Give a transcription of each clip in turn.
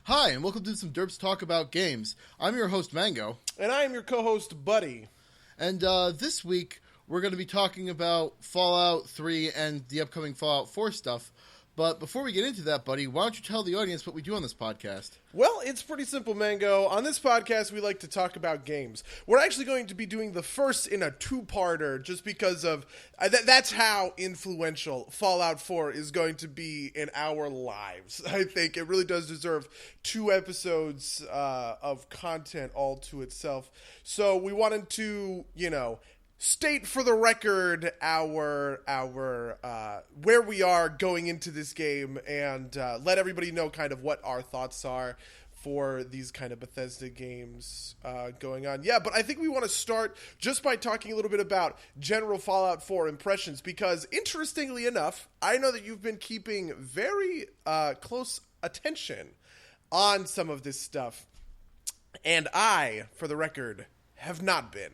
Hi, and welcome to some Derps Talk About Games. I'm your host, Mango. And I am your co-host, Buddy. And this week, we're going to be talking about Fallout 3 and the upcoming Fallout 4 stuff. But before we get into that, Buddy, why don't you tell the audience what we do on this podcast? Well, it's pretty simple, Mango. On this podcast, we like to talk about games. We're actually going to be doing the first in a two-parter just because of... that's how influential Fallout 4 is going to be in our lives. I think it really does deserve 2 episodes of content all to itself. So we wanted to, state for the record our where we are going into this game and let everybody know kind of what our thoughts are for these kind of Bethesda games going on. Yeah, but I think we want to start just by talking a little bit about general Fallout 4 impressions because, interestingly enough, I know that you've been keeping very close attention on some of this stuff, and I, for the record, have not been.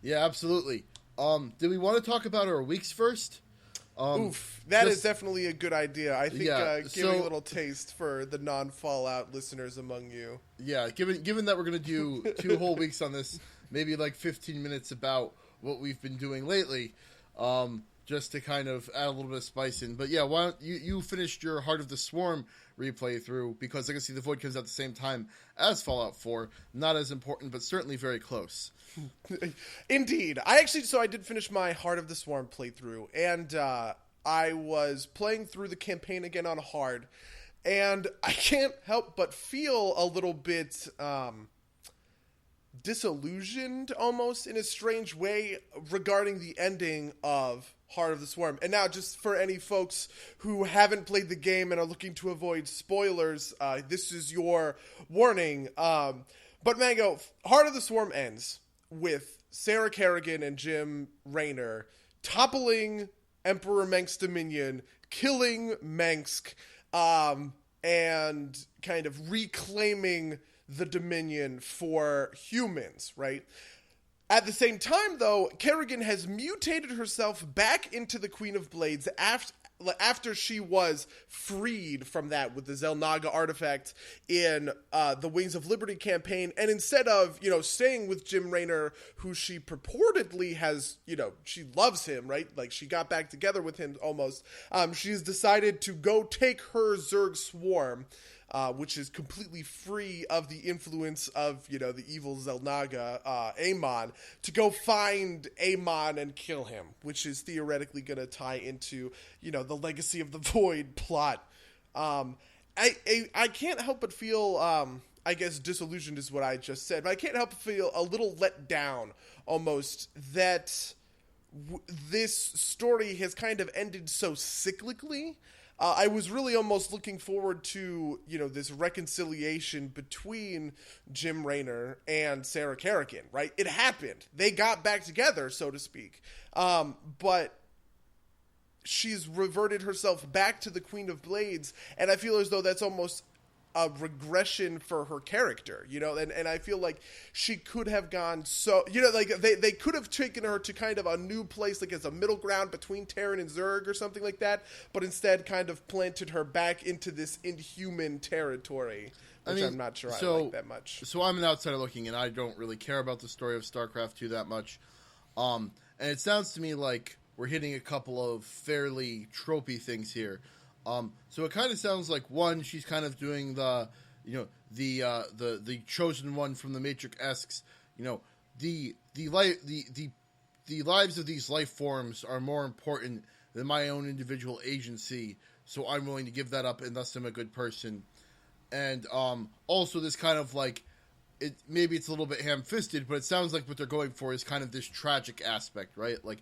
Yeah, absolutely. Do we want to talk about our weeks first? That is definitely a good idea. I think giving a little taste for the non-Fallout listeners among you. Yeah, given that we're going to do 2 whole weeks on this, maybe like 15 minutes about what we've been doing lately, just to kind of add a little bit of spice in. But yeah, why don't you finished your Heart of the Swarm replay through, because I can see the Void comes out at the same time as Fallout 4. Not as important, but certainly very close. Indeed. I did finish my Heart of the Swarm playthrough, and I was playing through the campaign again on hard, and I can't help but feel a little bit disillusioned almost in a strange way regarding the ending of Heart of the Swarm. And now, just for any folks who haven't played the game and are looking to avoid spoilers, this is your warning. But Mango, Heart of the Swarm ends with Sarah Kerrigan and Jim Raynor toppling Emperor Mengsk's dominion, killing Mengsk, and kind of reclaiming the dominion for humans, right? At the same time, though, Kerrigan has mutated herself back into the Queen of Blades after she was freed from that with the Xel'Naga artifact in the Wings of Liberty campaign. And instead of, staying with Jim Raynor, who she purportedly has, she loves him, right? Like, she got back together with him almost. She's decided to go take her Zerg swarm, which is completely free of the influence of, the evil Xel'Naga, Amon, to go find Amon and kill him, which is theoretically going to tie into, the Legacy of the Void plot. I can't help but feel, I guess disillusioned is what I just said, but I can't help but feel a little let down almost that this story has kind of ended so cyclically. I was really almost looking forward to, this reconciliation between Jim Raynor and Sarah Kerrigan, right? It happened. They got back together, so to speak. But she's reverted herself back to the Queen of Blades, and I feel as though that's almost a regression for her character, and I feel like she could have gone they could have taken her to kind of a new place, like as a middle ground between Terran and Zerg or something like that, but instead kind of planted her back into this inhuman territory, which I'm not sure I like that much. So I'm an outsider looking, and I don't really care about the story of StarCraft 2 that much, and it sounds to me like we're hitting a couple of fairly tropey things here. So it kind of sounds like, one, she's kind of doing the chosen one from the Matrix-esques. The lives of these life forms are more important than my own individual agency, so I'm willing to give that up, and thus I'm a good person. And also this kind of like, maybe it's a little bit ham-fisted, but it sounds like what they're going for is kind of this tragic aspect, right? Like,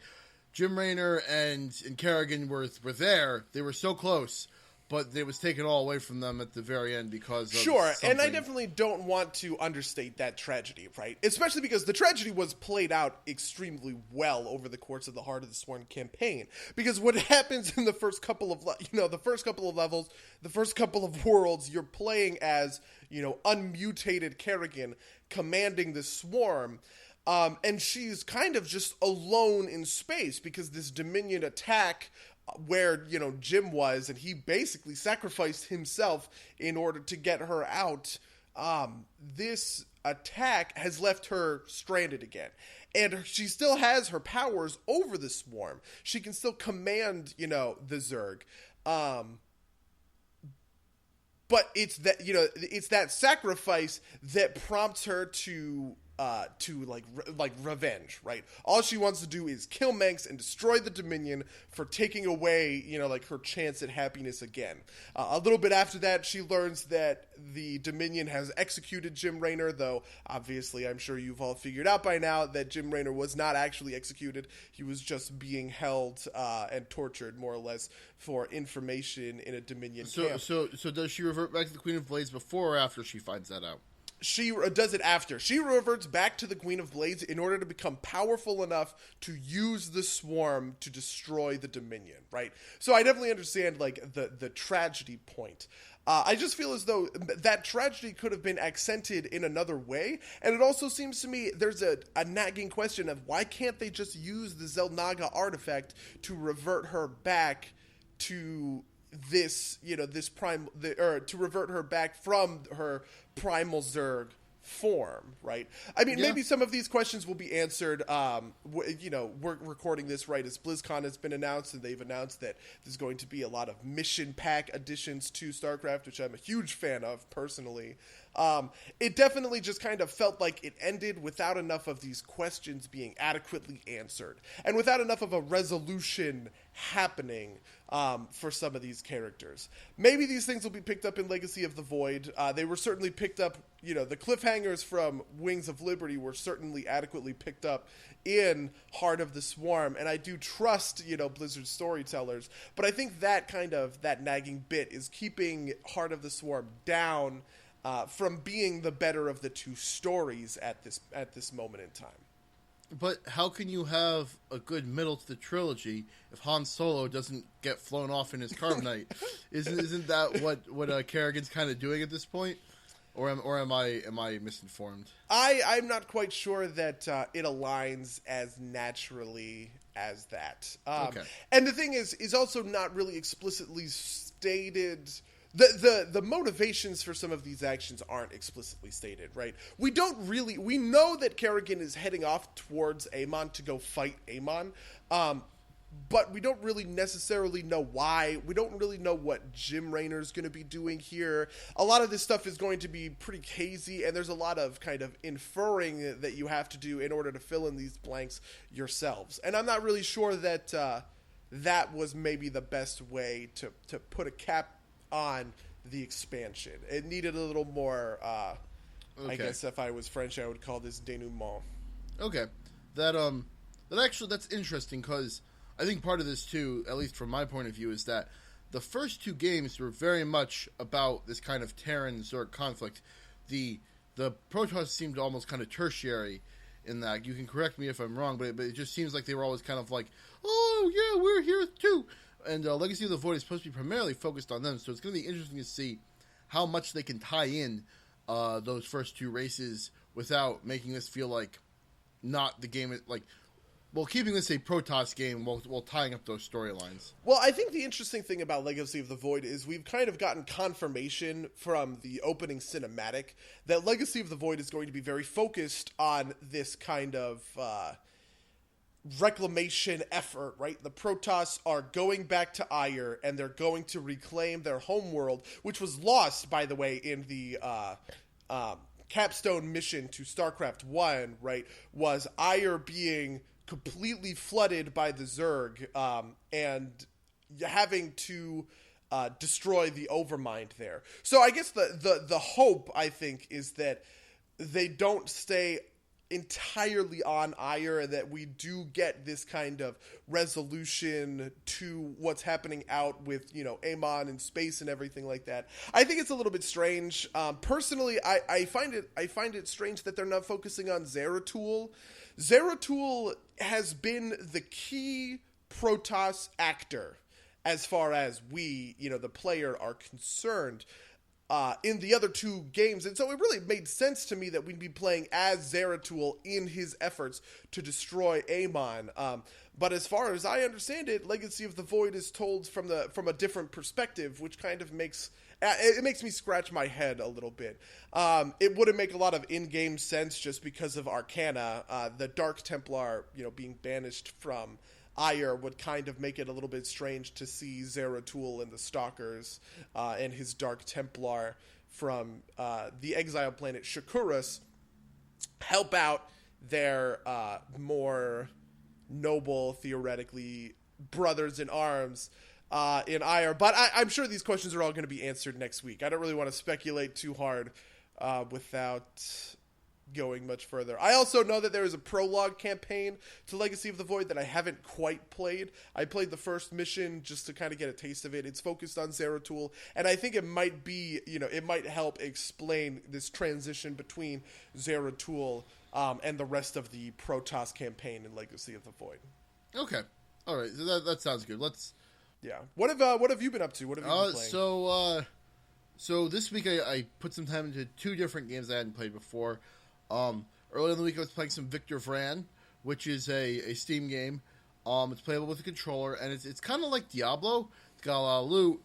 Jim Raynor and Kerrigan were there. They were so close, but it was taken all away from them at the very end because of something. And I definitely don't want to understate that tragedy, right? Especially because the tragedy was played out extremely well over the course of the Heart of the Swarm campaign. Because what happens in the first couple of, the first couple of levels, the first couple of worlds, you're playing as, unmutated Kerrigan commanding the swarm. And she's kind of just alone in space because this Dominion attack where, Jim was, and he basically sacrificed himself in order to get her out. This attack has left her stranded again. And she still has her powers over the swarm. She can still command, the Zerg. But it's that sacrifice that prompts her to revenge, right? All she wants to do is kill Manx and destroy the Dominion for taking away, her chance at happiness again. A little bit after that, she learns that the Dominion has executed Jim Raynor, though obviously I'm sure you've all figured out by now that Jim Raynor was not actually executed. He was just being held and tortured, more or less, for information in a Dominion camp. So does she revert back to the Queen of Blades before or after she finds that out? She does it after. She reverts back to the Queen of Blades in order to become powerful enough to use the swarm to destroy the Dominion, right? So I definitely understand, the tragedy point. I just feel as though that tragedy could have been accented in another way, and it also seems to me there's a nagging question of why can't they just use the Xel'Naga artifact to revert her back to this, to revert her back from her primal Zerg form, right? I mean, maybe some of these questions will be answered. We're recording this right as BlizzCon has been announced, and they've announced that there's going to be a lot of mission pack additions to StarCraft, which I'm a huge fan of personally. It definitely just kind of felt like it ended without enough of these questions being adequately answered, and without enough of a resolution happening for some of these characters. Maybe these things will be picked up in Legacy of the Void. They were certainly picked up, the cliffhangers from Wings of Liberty were certainly adequately picked up in Heart of the Swarm, and I do trust, Blizzard's storytellers, but I think that nagging bit is keeping Heart of the Swarm down from being the better of the two stories at this moment in time. But how can you have a good middle to the trilogy if Han Solo doesn't get flown off in his carbonite? Isn't that what Kerrigan's kind of doing at this point? Or am I misinformed? I'm not quite sure that it aligns as naturally as that. Okay. And the thing is also not really explicitly stated. The motivations for some of these actions aren't explicitly stated, right? We know that Kerrigan is heading off towards Amon to go fight Amon, but we don't really necessarily know why. We don't really know what Jim Raynor's going to be doing here. A lot of this stuff is going to be pretty hazy, and there's a lot of kind of inferring that you have to do in order to fill in these blanks yourselves. And I'm not really sure that that was maybe the best way to put a cap on the expansion. It needed a little more, I guess if I was French, I would call this denouement. Okay. That's interesting, because I think part of this too, at least from my point of view, is that the first two games were very much about this kind of Terran-Zerg conflict. The Protoss seemed almost kind of tertiary in that. You can correct me if I'm wrong, but it just seems like they were always kind of like, oh yeah, we're here too. And Legacy of the Void is supposed to be primarily focused on them, so it's going to be interesting to see how much they can tie in those first two races without making this feel like not the game, keeping this a Protoss game while tying up those storylines. Well, I think the interesting thing about Legacy of the Void is we've kind of gotten confirmation from the opening cinematic that Legacy of the Void is going to be very focused on this kind of reclamation effort, right? The Protoss are going back to Aiur, and they're going to reclaim their homeworld, which was lost, by the way, in the capstone mission to StarCraft 1, right? Was Aiur being completely flooded by the Zerg, and having to destroy the Overmind there. So I guess the hope, I think, is that they don't stay entirely on Aiur, and that we do get this kind of resolution to what's happening out with, Amon and space and everything like that. I think it's a little bit strange. Personally, I find it strange that they're not focusing on Zeratul. Zeratul has been the key Protoss actor as far as we, the player, are concerned. in the other two games. And so it really made sense to me that we'd be playing as Zeratul in his efforts to destroy Amon. But as far as I understand it, Legacy of the Void is told from a different perspective, which kind of makes me scratch my head a little bit. It wouldn't make a lot of in-game sense just because of Arcana. The Dark Templar, being banished from Ire would kind of make it a little bit strange to see Zeratul and the Stalkers and his Dark Templar from the exile planet Shakuras help out their more noble, theoretically, brothers in arms in Ire. But I'm sure these questions are all going to be answered next week. I don't really want to speculate too hard without going much further. I also know that there is a prologue campaign to Legacy of the Void that I haven't quite played. I played the first mission just to kind of get a taste of it. It's focused on Zeratul, and I think it might be, it might help explain this transition between Zeratul and the rest of the Protoss campaign in Legacy of the Void. Okay. All right. So that sounds good. Yeah. What have you been up to? What have you been playing? So this week I put some time into two different games I hadn't played before. Earlier in the week I was playing some Victor Vran, which is a Steam game. It's playable with a controller, and it's kind of like Diablo. It's got a lot of loot.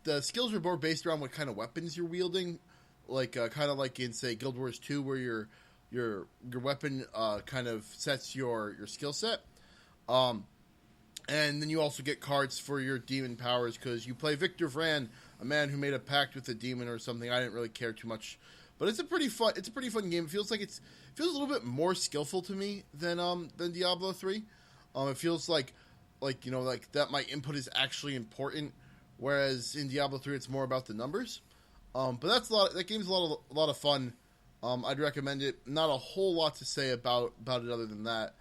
The skills are more based around what kind of weapons you're wielding, like kind of like in, say, Guild Wars 2, where your weapon kind of sets your skill set. And then you also get cards for your demon powers because you play Victor Vran, a man who made a pact with a demon or something. I didn't really care too much, but it's a pretty fun game. It feels like it feels a little bit more skillful to me than Diablo 3. It feels like that my input is actually important, whereas in Diablo 3 it's more about the numbers. But that game's a lot of fun. I'd recommend it. Not a whole lot to say about it other than that.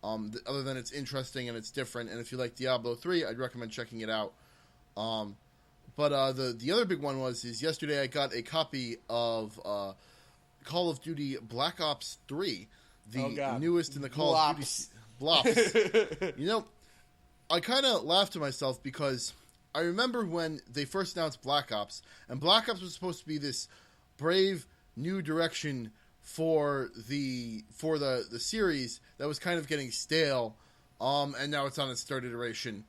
Other than it's interesting and it's different, and if you like Diablo 3, I'd recommend checking it out. But the other big one is yesterday I got a copy of Call of Duty Black Ops 3, the newest in the Call of Duty Blops. I kind of laughed to myself because I remember when they first announced Black Ops, and Black Ops was supposed to be this brave new direction for the series that was kind of getting stale, and now it's on its third iteration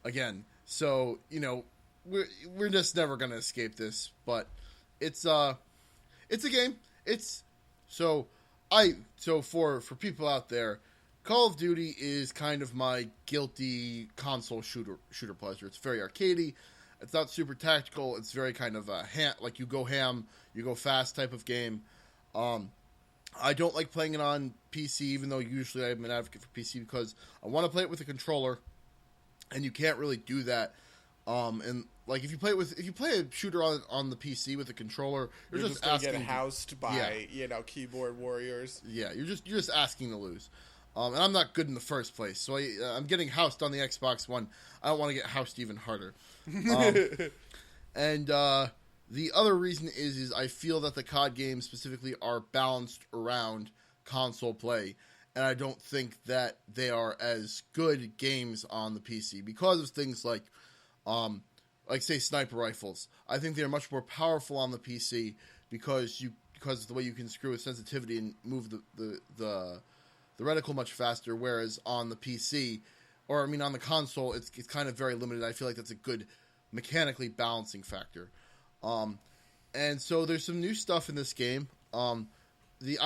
again. So we're just never gonna escape this. But it's a game. So for people out there, Call of Duty is kind of my guilty console shooter pleasure. It's very arcadey. It's not super tactical. It's very kind of like you go ham, you go fast type of game. I don't like playing it on PC, even though usually I'm an advocate for PC because I want to play it with a controller, and you can't really do that. And like if you play a shooter on the PC with a controller, you're just gonna asking get housed by keyboard warriors. Yeah, you're just asking to lose. And I'm not good in the first place, so I'm getting housed on the Xbox One. I don't want to get housed even harder. And the other reason is I feel that the COD games specifically are balanced around console play, and I don't think that they are as good games on the PC because of things like say sniper rifles. I think they're much more powerful on the PC because of the way you can screw with sensitivity and move the reticle much faster, whereas on the PC, on the console, it's kind of very limited. I feel like that's a good mechanically balancing factor. And so there's some new stuff in this game. I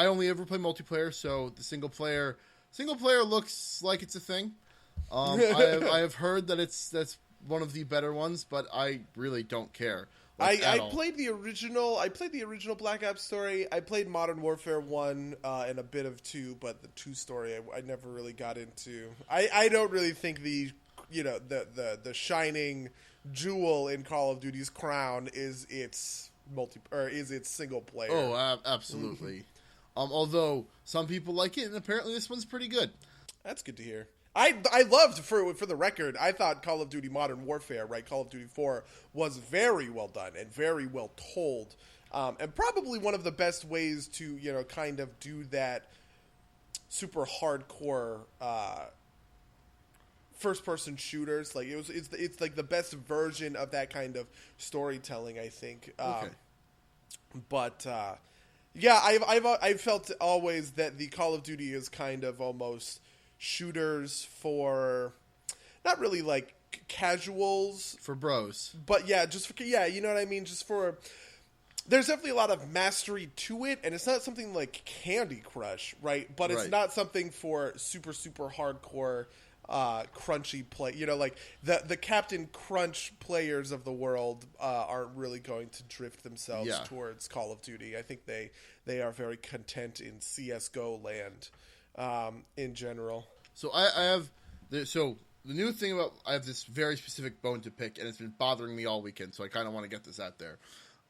only ever play multiplayer, so the single player looks like it's a thing. I have heard that that's one of the better ones, but I really don't care. I played the original. I played the original Black Ops story. I played Modern Warfare 1 and a bit of 2, but the 2 story I never really got into. I don't really think the shining jewel in Call of Duty's crown is its single player. Oh, absolutely. Although some people like it, and apparently this one's pretty good. That's good to hear. I loved, for the record, I thought Call of Duty Modern Warfare, Call of Duty 4, was very well done and very well told. And probably one of the best ways to, kind of do that super hardcore first person shooters. Like it's like the best version of that kind of storytelling, I think. Okay. But yeah, I've felt always that the Call of Duty is kind of almost shooters for not really like casuals, For bros. but yeah, just for, yeah, you know what I mean. Just for there's definitely a lot of mastery to it, and it's not something like Candy Crush, right? But it's Right. not something for super hardcore crunchy play. You know, like the Captain Crunch players of the world aren't really going to drift themselves Yeah. towards Call of Duty. I think they are very content in CS:GO land in general. So I have so the new thing about I have this very specific bone to pick, and it's been bothering me all weekend. So I kind of want to get this out there.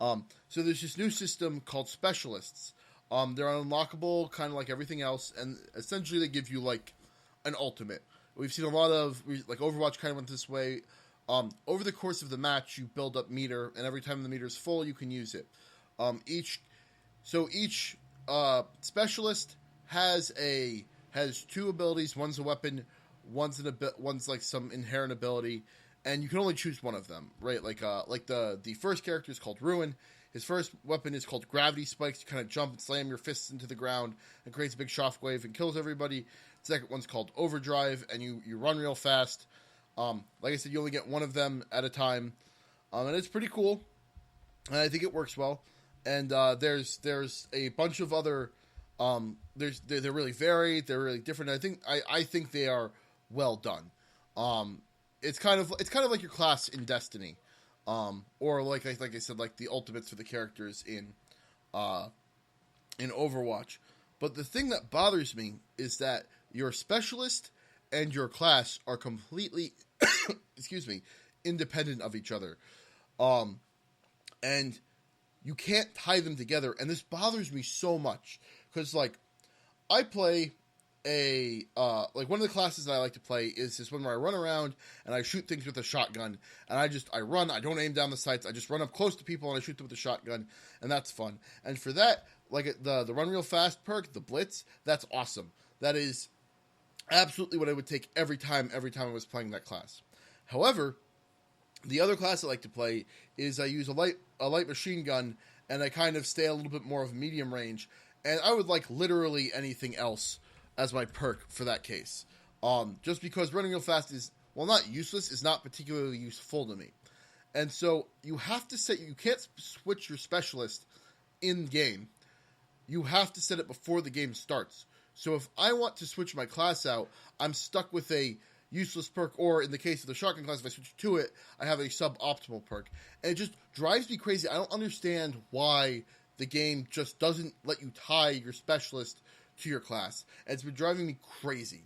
So there's this new system called Specialists. They're unlockable, kind of like everything else, and essentially they give you like an ultimate. We've seen a lot of like Overwatch kind of went this way. Over the course of the match, you build up meter, and every time the meter is full, you can use it. Each specialist has two abilities. One's a weapon, one's like some inherent ability, and you can only choose one of them, right? Like the first character is called Ruin. His first weapon is called Gravity Spikes. You kind of jump and slam your fists into the ground and creates a big shockwave and kills everybody. The second one's called Overdrive, and you run real fast. Like I said, you only get one of them at a time, and it's pretty cool. And I think it works well. And there's a bunch of other. They're really varied. They're really different. I think they are well done. It's kind of like your class in Destiny, or like I said, like the ultimates for the characters in Overwatch. But the thing that bothers me is that your specialist and your class are completely, independent of each other, and you can't tie them together. And this bothers me so much because, like, I play like one of the classes that I like to play is this one where I run around and I shoot things with a shotgun, and I run, I don't aim down the sights, I just run up close to people and I shoot them with a shotgun, and that's fun. And for that, like the run real fast perk, the Blitz, that's awesome. That is absolutely what I would take every time I was playing that class. However, the other class I like to play is I use a light machine gun, and I kind of stay a little bit more of medium range, and I would like literally anything else as my perk for that case. Just because running real fast is, well, not useless, is not particularly useful to me. And so you have to you can't switch your specialist in game. You have to set it before the game starts. So if I want to switch my class out, I'm stuck with a useless perk, or in the case of the shotgun class, if I switch to it, I have a suboptimal perk. And it just drives me crazy. I don't understand why the game just doesn't let you tie your specialist to your class. And it's been driving me crazy.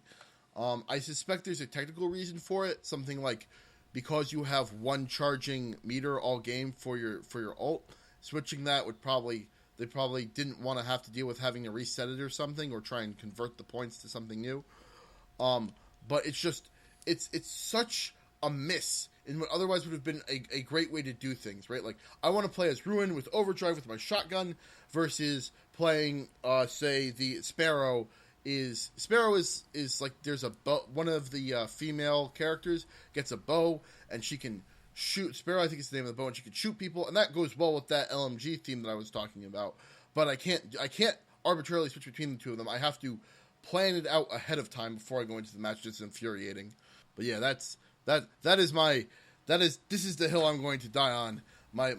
I suspect there's a technical reason for it. Something like because you have one charging meter all game for your ult, switching that would probably... They probably didn't want to have to deal with having to reset it or something, or try and convert the points to something new. But it's just, it's such a miss in what otherwise would have been a great way to do things, right? Like, I want to play as Ruin with Overdrive with my shotgun versus playing, say, the Sparrow is like, there's a bow, one of the female characters gets a bow, and she can shoot. Sparrow, I think is the name of the bow, and she can shoot people, and that goes well with that LMG theme that I was talking about. But I can't arbitrarily switch between the two of them. I have to plan it out ahead of time before I go into the match. It's infuriating. But yeah, this is the hill I'm going to die on. My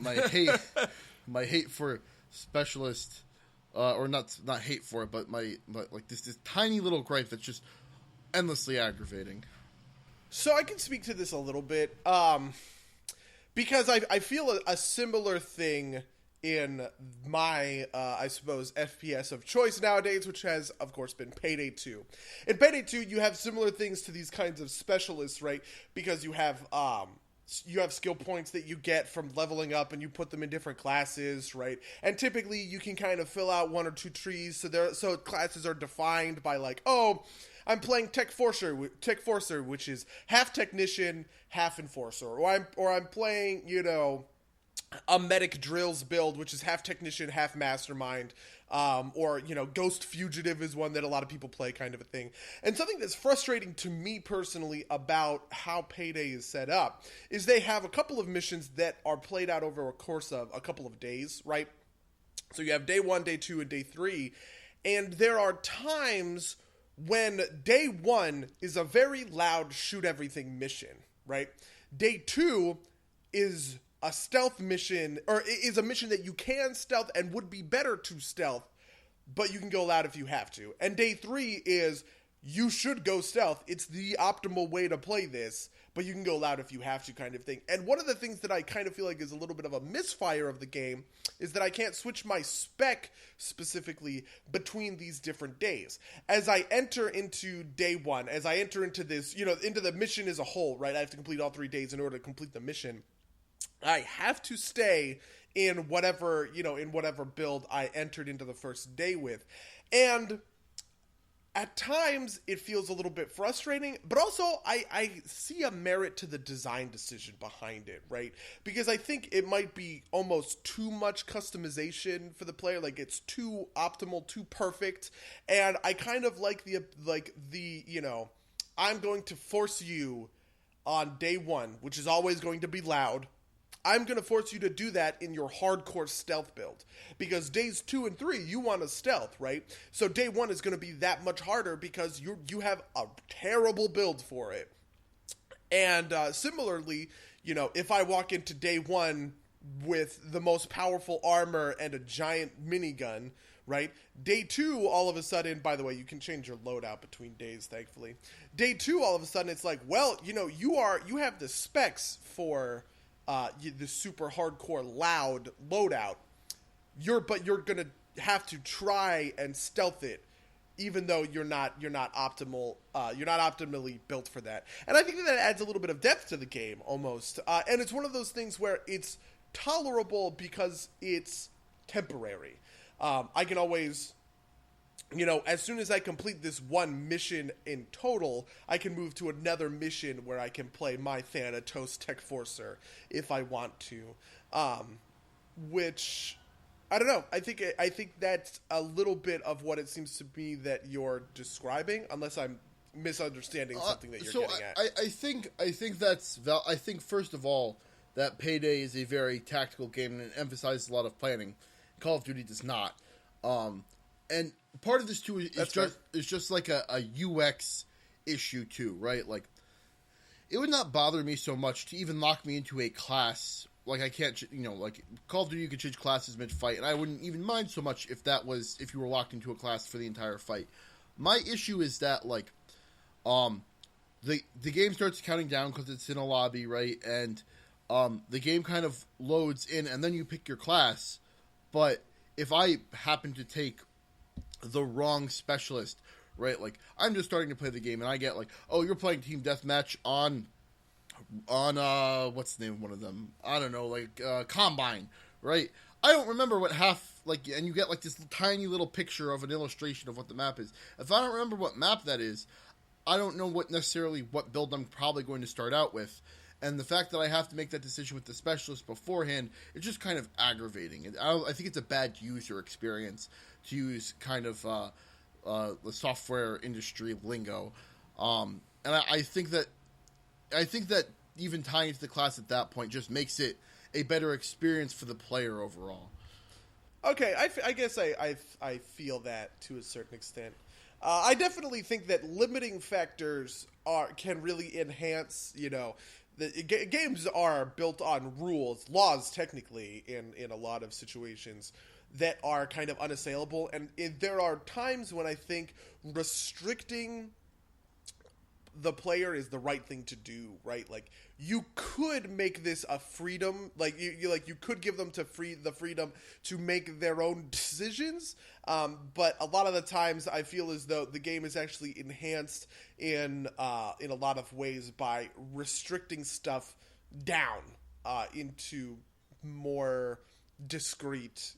hate for specialist, or not hate for it, but my like this tiny little gripe that's just endlessly aggravating. So I can speak to this a little bit. Because I feel a similar thing in my, I suppose, FPS of choice nowadays, which has, of course, been Payday 2. In Payday 2, you have similar things to these kinds of specialists, right? Because you have skill points that you get from leveling up, and you put them in different classes, right? And typically, you can kind of fill out one or two trees, so classes are defined by like, oh, I'm playing Tech Forcer, which is half technician, half enforcer, or I'm playing, a medic drills build, which is half technician, half mastermind, or, Ghost Fugitive is one that a lot of people play, kind of a thing. And something that's frustrating to me personally about how Payday is set up is they have a couple of missions that are played out over a course of a couple of days, right? So you have day 1, day 2, and day 3, and there are times when day 1 is a very loud shoot everything mission, right? Day 2 is a stealth mission, or is a mission that you can stealth and would be better to stealth, but you can go loud if you have to. And day 3 is you should go stealth. It's the optimal way to play this, but you can go loud if you have to, kind of thing. And one of the things that I kind of feel like is a little bit of a misfire of the game is that I can't switch my spec specifically between these different days. As I enter into day 1, as I enter into this, into the mission as a whole, right? I have to complete all 3 days in order to complete the mission. I have to stay in whatever build I entered into the first day with. And at times it feels a little bit frustrating, but also I see a merit to the design decision behind it, right? Because I think it might be almost too much customization for the player. Like, it's too optimal, too perfect. And I kind of like I'm going to force you on day 1, which is always going to be loud. I'm going to force you to do that in your hardcore stealth build. Because days 2 and 3, you want to stealth, right? So day 1 is going to be that much harder because you have a terrible build for it. And similarly, if I walk into day 1 with the most powerful armor and a giant minigun, right? Day 2, all of a sudden, by the way, you can change your loadout between days, thankfully. Day 2, all of a sudden, it's like, well, you have the specs for the super hardcore loud loadout. But you're gonna have to try and stealth it, even though you're not optimal. You're not optimally built for that. And I think that adds a little bit of depth to the game, almost. And it's one of those things where it's tolerable because it's temporary. I can always, as soon as I complete this one mission in total, I can move to another mission where I can play my Thanatos Tech Forcer if I want to. Which, I don't know. I think that's a little bit of what it seems to be that you're describing, unless I'm misunderstanding something that you're getting at. I think first of all that Payday is a very tactical game and it emphasizes a lot of planning. Call of Duty does not. And part of this too is just like a UX issue too, right? Like, it would not bother me so much to even lock me into a class. Like, I can't, like Call of Duty, you could change classes mid-fight, and I wouldn't even mind so much if you were locked into a class for the entire fight. My issue is that, like, the game starts counting down because it's in a lobby, right? And the game kind of loads in, and then you pick your class. But if I happen to take the wrong specialist, right? Like, I'm just starting to play the game, and I get like, oh, you're playing Team Deathmatch on what's the name of one of them? I don't know, like Combine, right? I don't remember what and you get like this tiny little picture of an illustration of what the map is. If I don't remember what map that is, I don't know what build I'm probably going to start out with. And the fact that I have to make that decision with the specialist beforehand, it's just kind of aggravating. I think it's a bad user experience to use kind of the software industry lingo. And I think that even tying it to the class at that point just makes it a better experience for the player overall. Okay, I guess I feel that to a certain extent. I definitely think that limiting factors can really enhance, games are built on laws technically in a lot of situations that are kind of unassailable. And there are times when I think restricting the player is the right thing to do, right? Like, you could make this a freedom, like you could give them the freedom to make their own decisions, but a lot of the times I feel as though the game is actually enhanced in a lot of ways by restricting stuff down into more discrete,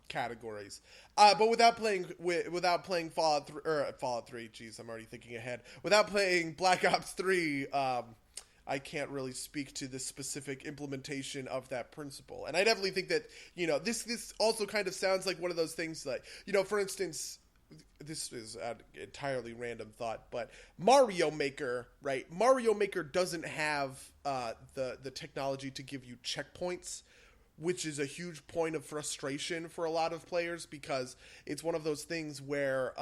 categories. But without playing Fallout 3, Fallout 3, geez, I'm already thinking ahead. Without playing Black Ops 3, I can't really speak to the specific implementation of that principle. And I definitely think that, this also kind of sounds like one of those things like, for instance, this is an entirely random thought, but Mario Maker, right? Mario Maker doesn't have the technology to give you checkpoints, which is a huge point of frustration for a lot of players, because it's one of those things where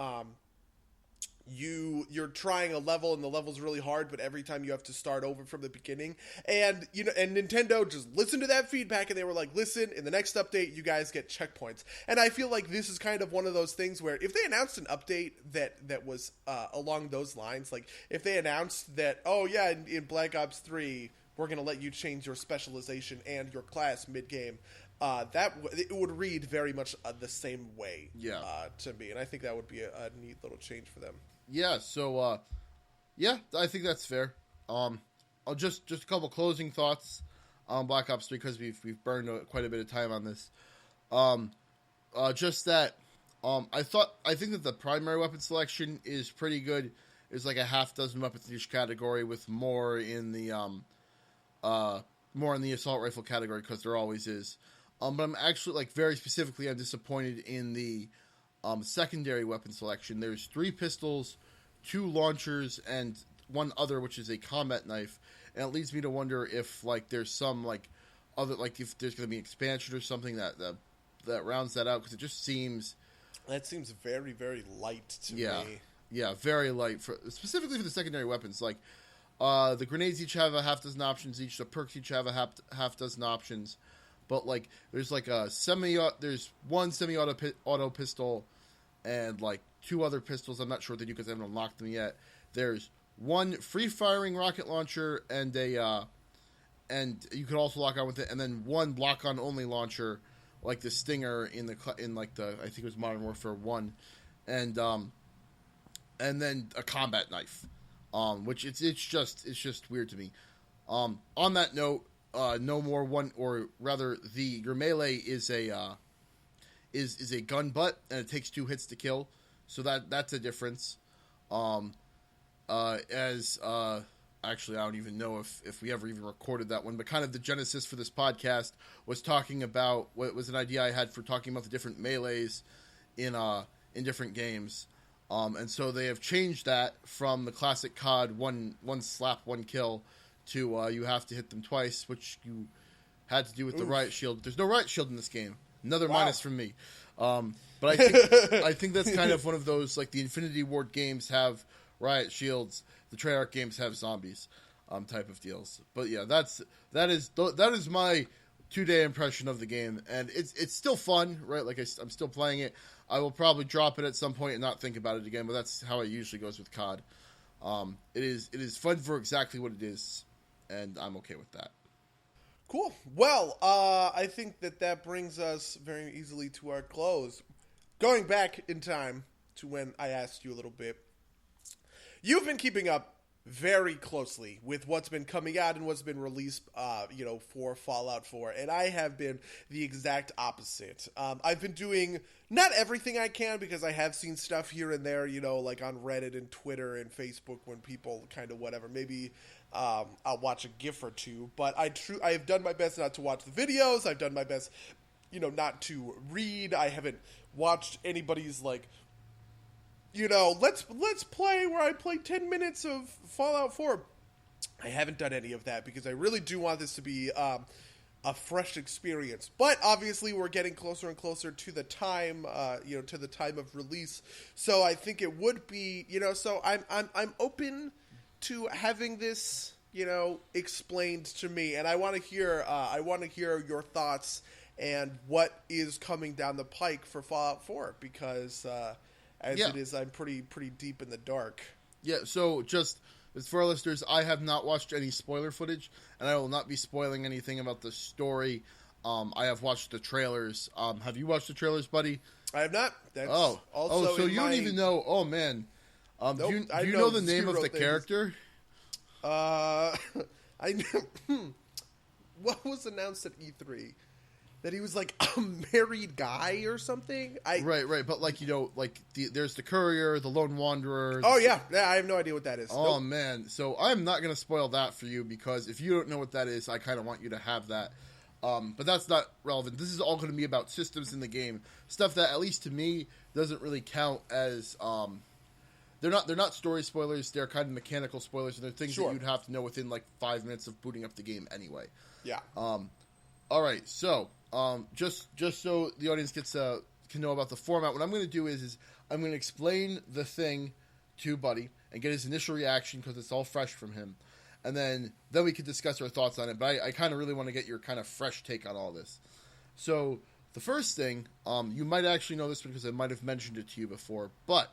you're trying a level and the level's really hard, but every time you have to start over from the beginning. And and Nintendo just listened to that feedback, and they were like, listen, in the next update you guys get checkpoints. And I feel like this is kind of one of those things where if they announced an update that was along those lines, like if they announced that, oh yeah, in Black Ops 3 we're going to let you change your specialization and your class mid-game, it would read very much the same way to me. And I think that would be a neat little change for them. Yeah, so, I think that's fair. I'll just a couple closing thoughts on Black Ops 3, because we've burned quite a bit of time on this. Just that, I think that the primary weapon selection is pretty good. There's like a half dozen weapons in each category, with more in the assault rifle category, because there always is. But I'm actually, like, very specifically, I'm disappointed in the secondary weapon selection. There's 3 pistols, 2 launchers, and 1 other, which is a combat knife. And it leads me to wonder if, like, there's some, like, other, like, if there's going to be expansion or something that rounds that out, because it just seems... That seems very, very light to me. Yeah, very light, specifically for the secondary weapons. Like, the grenades each have a half dozen options each. The perks each have a half dozen options. But, like, there's, like, there's 1 semi-auto pistol and, like, 2 other pistols. I'm not sure what they do because I haven't unlocked them yet. There's 1 free-firing rocket launcher and and you could also lock on with it. And then 1 block-on only launcher, like the Stinger in I think it was Modern Warfare 1. And then a combat knife. Which it's just weird to me. On that note, no more one, or rather, your melee is a gun butt, and it takes 2 hits to kill, so that's a difference. Actually, I don't even know if we ever even recorded that one, but kind of the genesis for this podcast was talking about what was an idea I had for talking about the different melees in different games. And so they have changed that from the classic COD one slap, 1 kill to you have to hit them twice, which you had to do with the riot shield. There's no riot shield in this game. Another minus from me. But I think that's kind of one of those, like, the Infinity Ward games have riot shields, the Treyarch games have zombies, type of deals. But yeah, that is my 2-day impression of the game, and it's still fun, right? Like, I'm still playing it. I will probably drop it at some point and not think about it again, but that's how it usually goes with COD. It is fun for exactly what it is, and I'm okay with that. Cool. Well, I think that brings us very easily to our close. Going back in time to when I asked you a little bit, you've been keeping up very closely with what's been coming out and what's been released, for Fallout 4, and I have been the exact opposite. I've been doing not everything I can, because I have seen stuff here and there, like on Reddit and Twitter and Facebook when people kind of whatever, maybe I'll watch a GIF or 2, but I have done my best not to watch the videos. I've done my best, not to read. I haven't watched anybody's, like, let's play where I play 10 minutes of Fallout 4. I haven't done any of that because I really do want this to be a fresh experience. But obviously we're getting closer and closer to the time, to the time of release. So I think it would be, so I'm open to having this, explained to me, and I want to hear your thoughts and what is coming down the pike for Fallout 4, because it is, I'm pretty deep in the dark. Yeah, so just as for our listeners, I have not watched any spoiler footage, and I will not be spoiling anything about the story. I have watched the trailers. Have you watched the trailers, buddy? I have not. That's so you don't even know. Oh man, nope, do you know the name of the character? I know. What was announced at E3? that he was like a married guy or something. Right. But like, there's the courier, the lone wanderer. Oh yeah, I have no idea what that is. Oh Nope. man, so I'm not gonna spoil that for you because if you don't know what that is, I kind of want you to have that. But that's not relevant. This is all going to be about systems in the game, stuff that at least to me doesn't really count as. They're not story spoilers. They're kind of mechanical spoilers, and they're things that you'd have to know within like 5 minutes of booting up the game anyway. Yeah. All right, so just so the audience can know about the format, what I'm going to do is I'm going to explain the thing to Buddy and get his initial reaction because it's all fresh from him, and then we could discuss our thoughts on it. But I kind of really want to get your kind of fresh take on all this. So the first thing, you might actually know this because I might have mentioned it to you before, but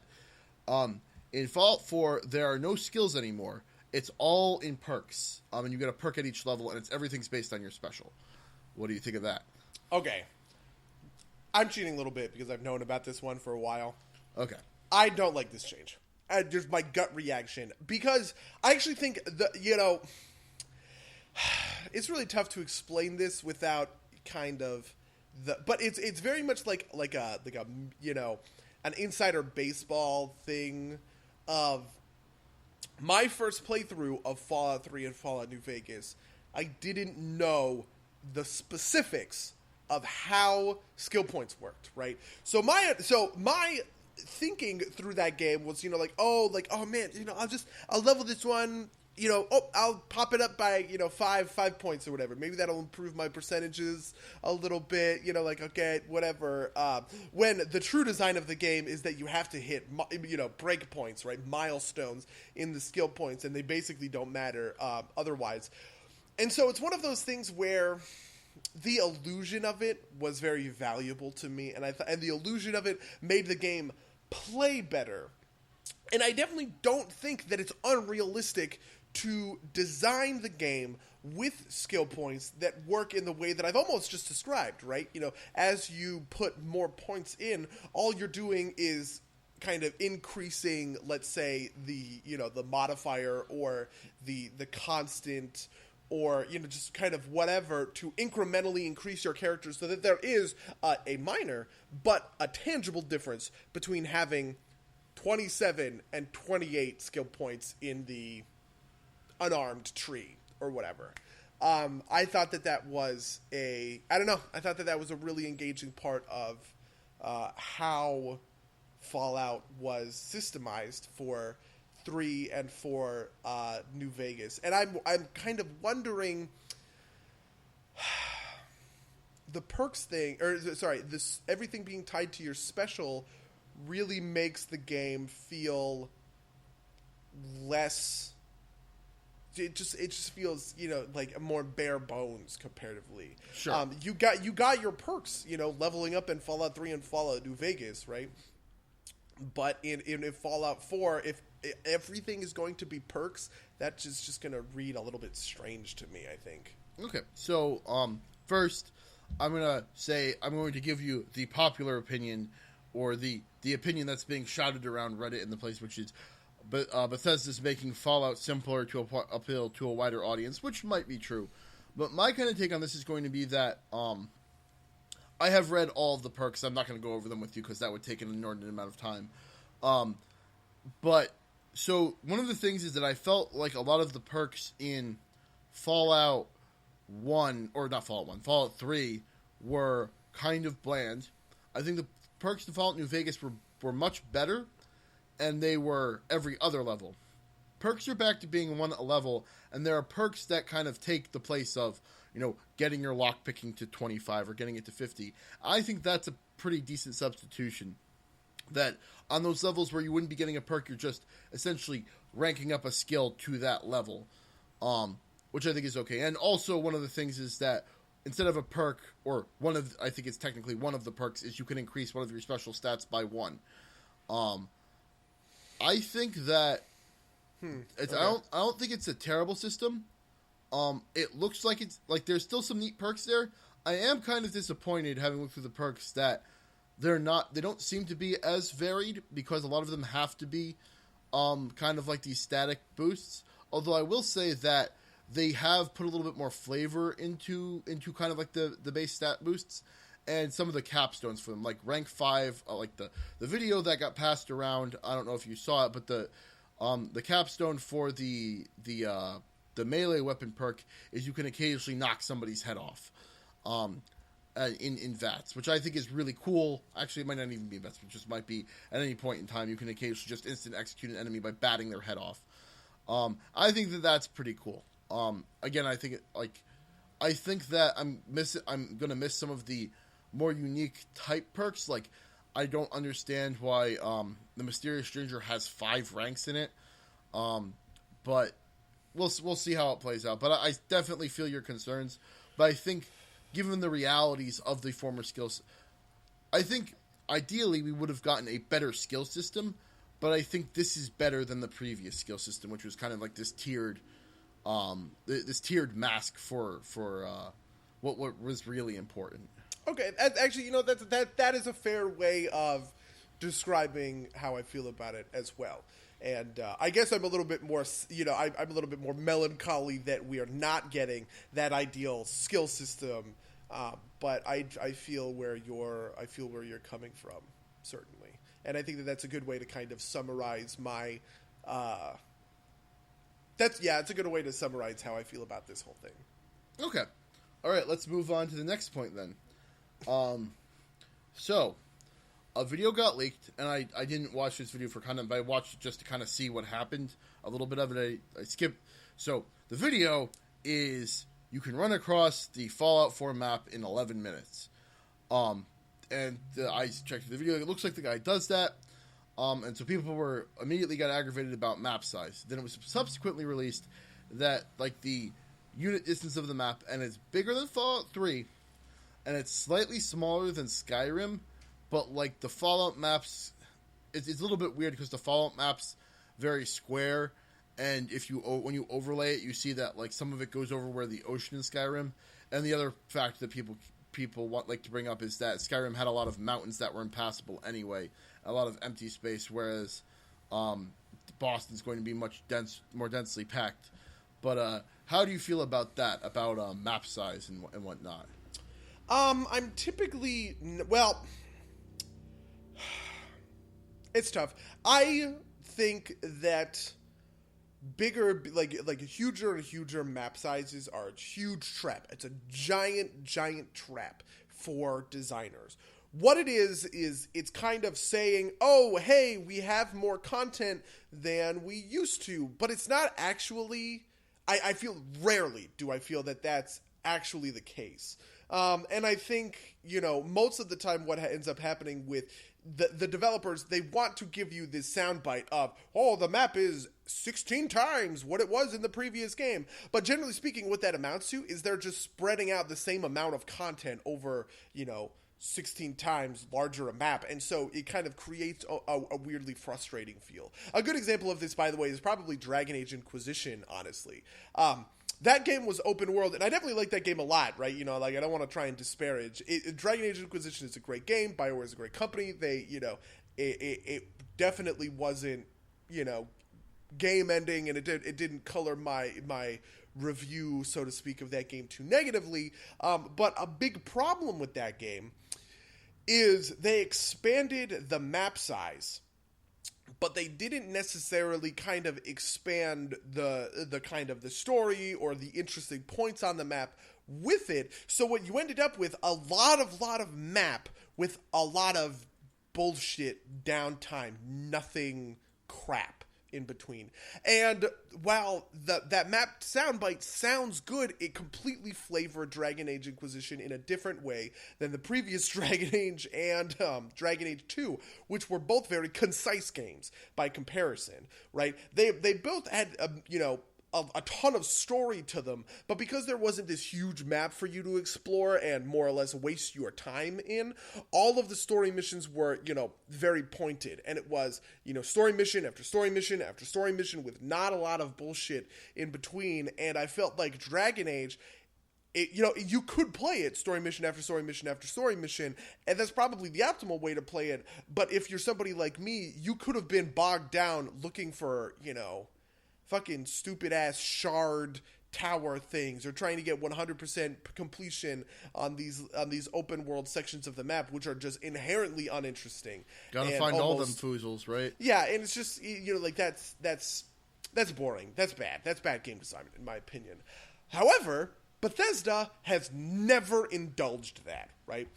in Fallout 4 there are no skills anymore. It's all in perks, and you get a perk at each level, and everything's based on your special. What do you think of that? Okay. I'm cheating a little bit because I've known about this one for a while. Okay. I don't like this change. Just my gut reaction. Because I actually think it's really tough to explain this without kind of but it's very much like a an insider baseball thing of my first playthrough of Fallout 3 and Fallout New Vegas. I didn't know the specifics of how skill points worked, right? So my thinking through that game was, oh man, I'll level this one, I'll pop it up by, 5 points or whatever. Maybe that'll improve my percentages a little bit, okay, whatever. When the true design of the game is that you have to hit, break points, right? Milestones in the skill points, and they basically don't matter otherwise. And so it's one of those things where the illusion of it was very valuable to me, and and the illusion of it made the game play better. And I definitely don't think that it's unrealistic to design the game with skill points that work in the way that I've almost just described, right? As you put more points in, all you're doing is kind of increasing, let's say, the modifier or the constant, or just kind of whatever to incrementally increase your character, so that there is a minor but a tangible difference between having 27 and 28 skill points in the unarmed tree or whatever. I thought that was I thought that was a really engaging part of how Fallout was systemized for 3 and 4 New Vegas. And I'm kind of wondering the perks thing, this everything being tied to your special really makes the game feel less. It just feels like more bare bones comparatively. Sure. You got your perks, leveling up in Fallout 3 and Fallout New Vegas, right? But in Fallout 4, if everything is going to be perks, that's just going to read a little bit strange to me, I think. Okay, so first, I'm going to give you the popular opinion, or the opinion that's being shouted around Reddit in the place, which is Bethesda's making Fallout simpler to appeal to a wider audience, which might be true. But my kind of take on this is going to be that I have read all of the perks. I'm not going to go over them with you because that would take an inordinate amount of time. But so one of the things is that I felt like a lot of the perks in Fallout 1, or not Fallout 1, Fallout 3 were kind of bland. I think the perks in Fallout New Vegas were much better, and they were every other level. Perks are back to being one a level, and there are perks that kind of take the place of, getting your lockpicking to 25 or getting it to 50. I think that's a pretty decent substitution. That on those levels where you wouldn't be getting a perk, you're just essentially ranking up a skill to that level, which I think is okay. And also one of the things is that instead of a perk, or I think it's technically one of the perks, is you can increase one of your special stats by 1. I think that okay. I don't think it's a terrible system. It looks like there's still some neat perks there. I am kind of disappointed, having looked through the perks, that they don't seem to be as varied, because a lot of them have to be kind of like these static boosts. Although I will say that they have put a little bit more flavor into kind of like the base stat boosts and some of the capstones for them, like rank 5, like the video that got passed around. I don't know if you saw it, but the capstone for the melee weapon perk is you can occasionally knock somebody's head off. In VATS, which I think is really cool. Actually, it might not even be VATS, it just might be at any point in time you can occasionally just instant execute an enemy by batting their head off. I think that's pretty cool. Again, I think that I'm gonna miss some of the more unique type perks. Like, I don't understand why the Mysterious Stranger has 5 ranks in it. But we'll see how it plays out. But I definitely feel your concerns. But I think, given the realities of the former skills, I think ideally we would have gotten a better skill system, but I think this is better than the previous skill system, which was kind of like this tiered mask for what was really important. Okay, actually, that is a fair way of describing how I feel about it as well. And I guess I'm a little bit more, I'm a little bit more melancholy that we are not getting that ideal skill system. But I feel where you're coming from, certainly, and I think that that's a good way to kind of summarize my. It's a good way to summarize how I feel about this whole thing. Okay, all right, let's move on to the next point then. So, a video got leaked, and I didn't watch this video for content, but I watched it just to kind of see what happened. A little bit of it I skipped. So, the video is you can run across the Fallout 4 map in 11 minutes. And I checked the video. It looks like the guy does that. And so people immediately got aggravated about map size. Then it was subsequently released that, like, the unit distance of the map, and it's bigger than Fallout 3, and it's slightly smaller than Skyrim, but, like, the Fallout maps, it's a little bit weird because the Fallout maps very square, and when you overlay it, you see that, like, some of it goes over where the ocean in Skyrim. And the other fact that people like to bring up is that Skyrim had a lot of mountains that were impassable anyway, a lot of empty space, whereas Boston's going to be more densely packed. But how do you feel about that, about map size and whatnot? I'm typically, it's tough. I think that bigger, like huger and huger map sizes are a huge trap. It's a giant trap for designers. What it is it's kind of saying, oh, hey, we have more content than we used to, but it's not actually, I feel rarely do I feel that that's actually the case. And I think, most of the time what ends up happening with the developers, they want to give you this soundbite of, oh, the map is 16 times what it was in the previous game. But generally speaking, what that amounts to is they're just spreading out the same amount of content over, 16 times larger a map. And so it kind of creates a weirdly frustrating feel. A good example of this, by the way, is probably Dragon Age Inquisition, honestly. That game was open world, and I definitely like that game a lot, right? I don't want to try and disparage. Dragon Age Inquisition is a great game. BioWare is a great company. They, it definitely wasn't, game ending, and it didn't color my review, so to speak, of that game too negatively. But a big problem with that game is they expanded the map size, but they didn't necessarily kind of expand the kind of the story or the interesting points on the map with it. So what you ended up with, a lot of map with a lot of bullshit downtime, nothing crap in between. And while that map soundbite sounds good, it completely flavored Dragon Age Inquisition in a different way than the previous Dragon Age and Dragon Age 2, which were both very concise games by comparison, right? They both had a ton of story to them, but because there wasn't this huge map for you to explore and more or less waste your time in, all of the story missions were, very pointed, and it was, story mission after story mission after story mission with not a lot of bullshit in between. And I felt like Dragon Age, you could play it story mission after story mission after story mission, and that's probably the optimal way to play it. But if you're somebody like me, you could have been bogged down looking for, fucking stupid ass shard tower things or trying to get 100% completion on these open world sections of the map, which are just inherently uninteresting. Gotta find all them foozles, right? Yeah, and it's just, like that's boring. That's bad. That's bad game design, in my opinion. However, Bethesda has never indulged that, right?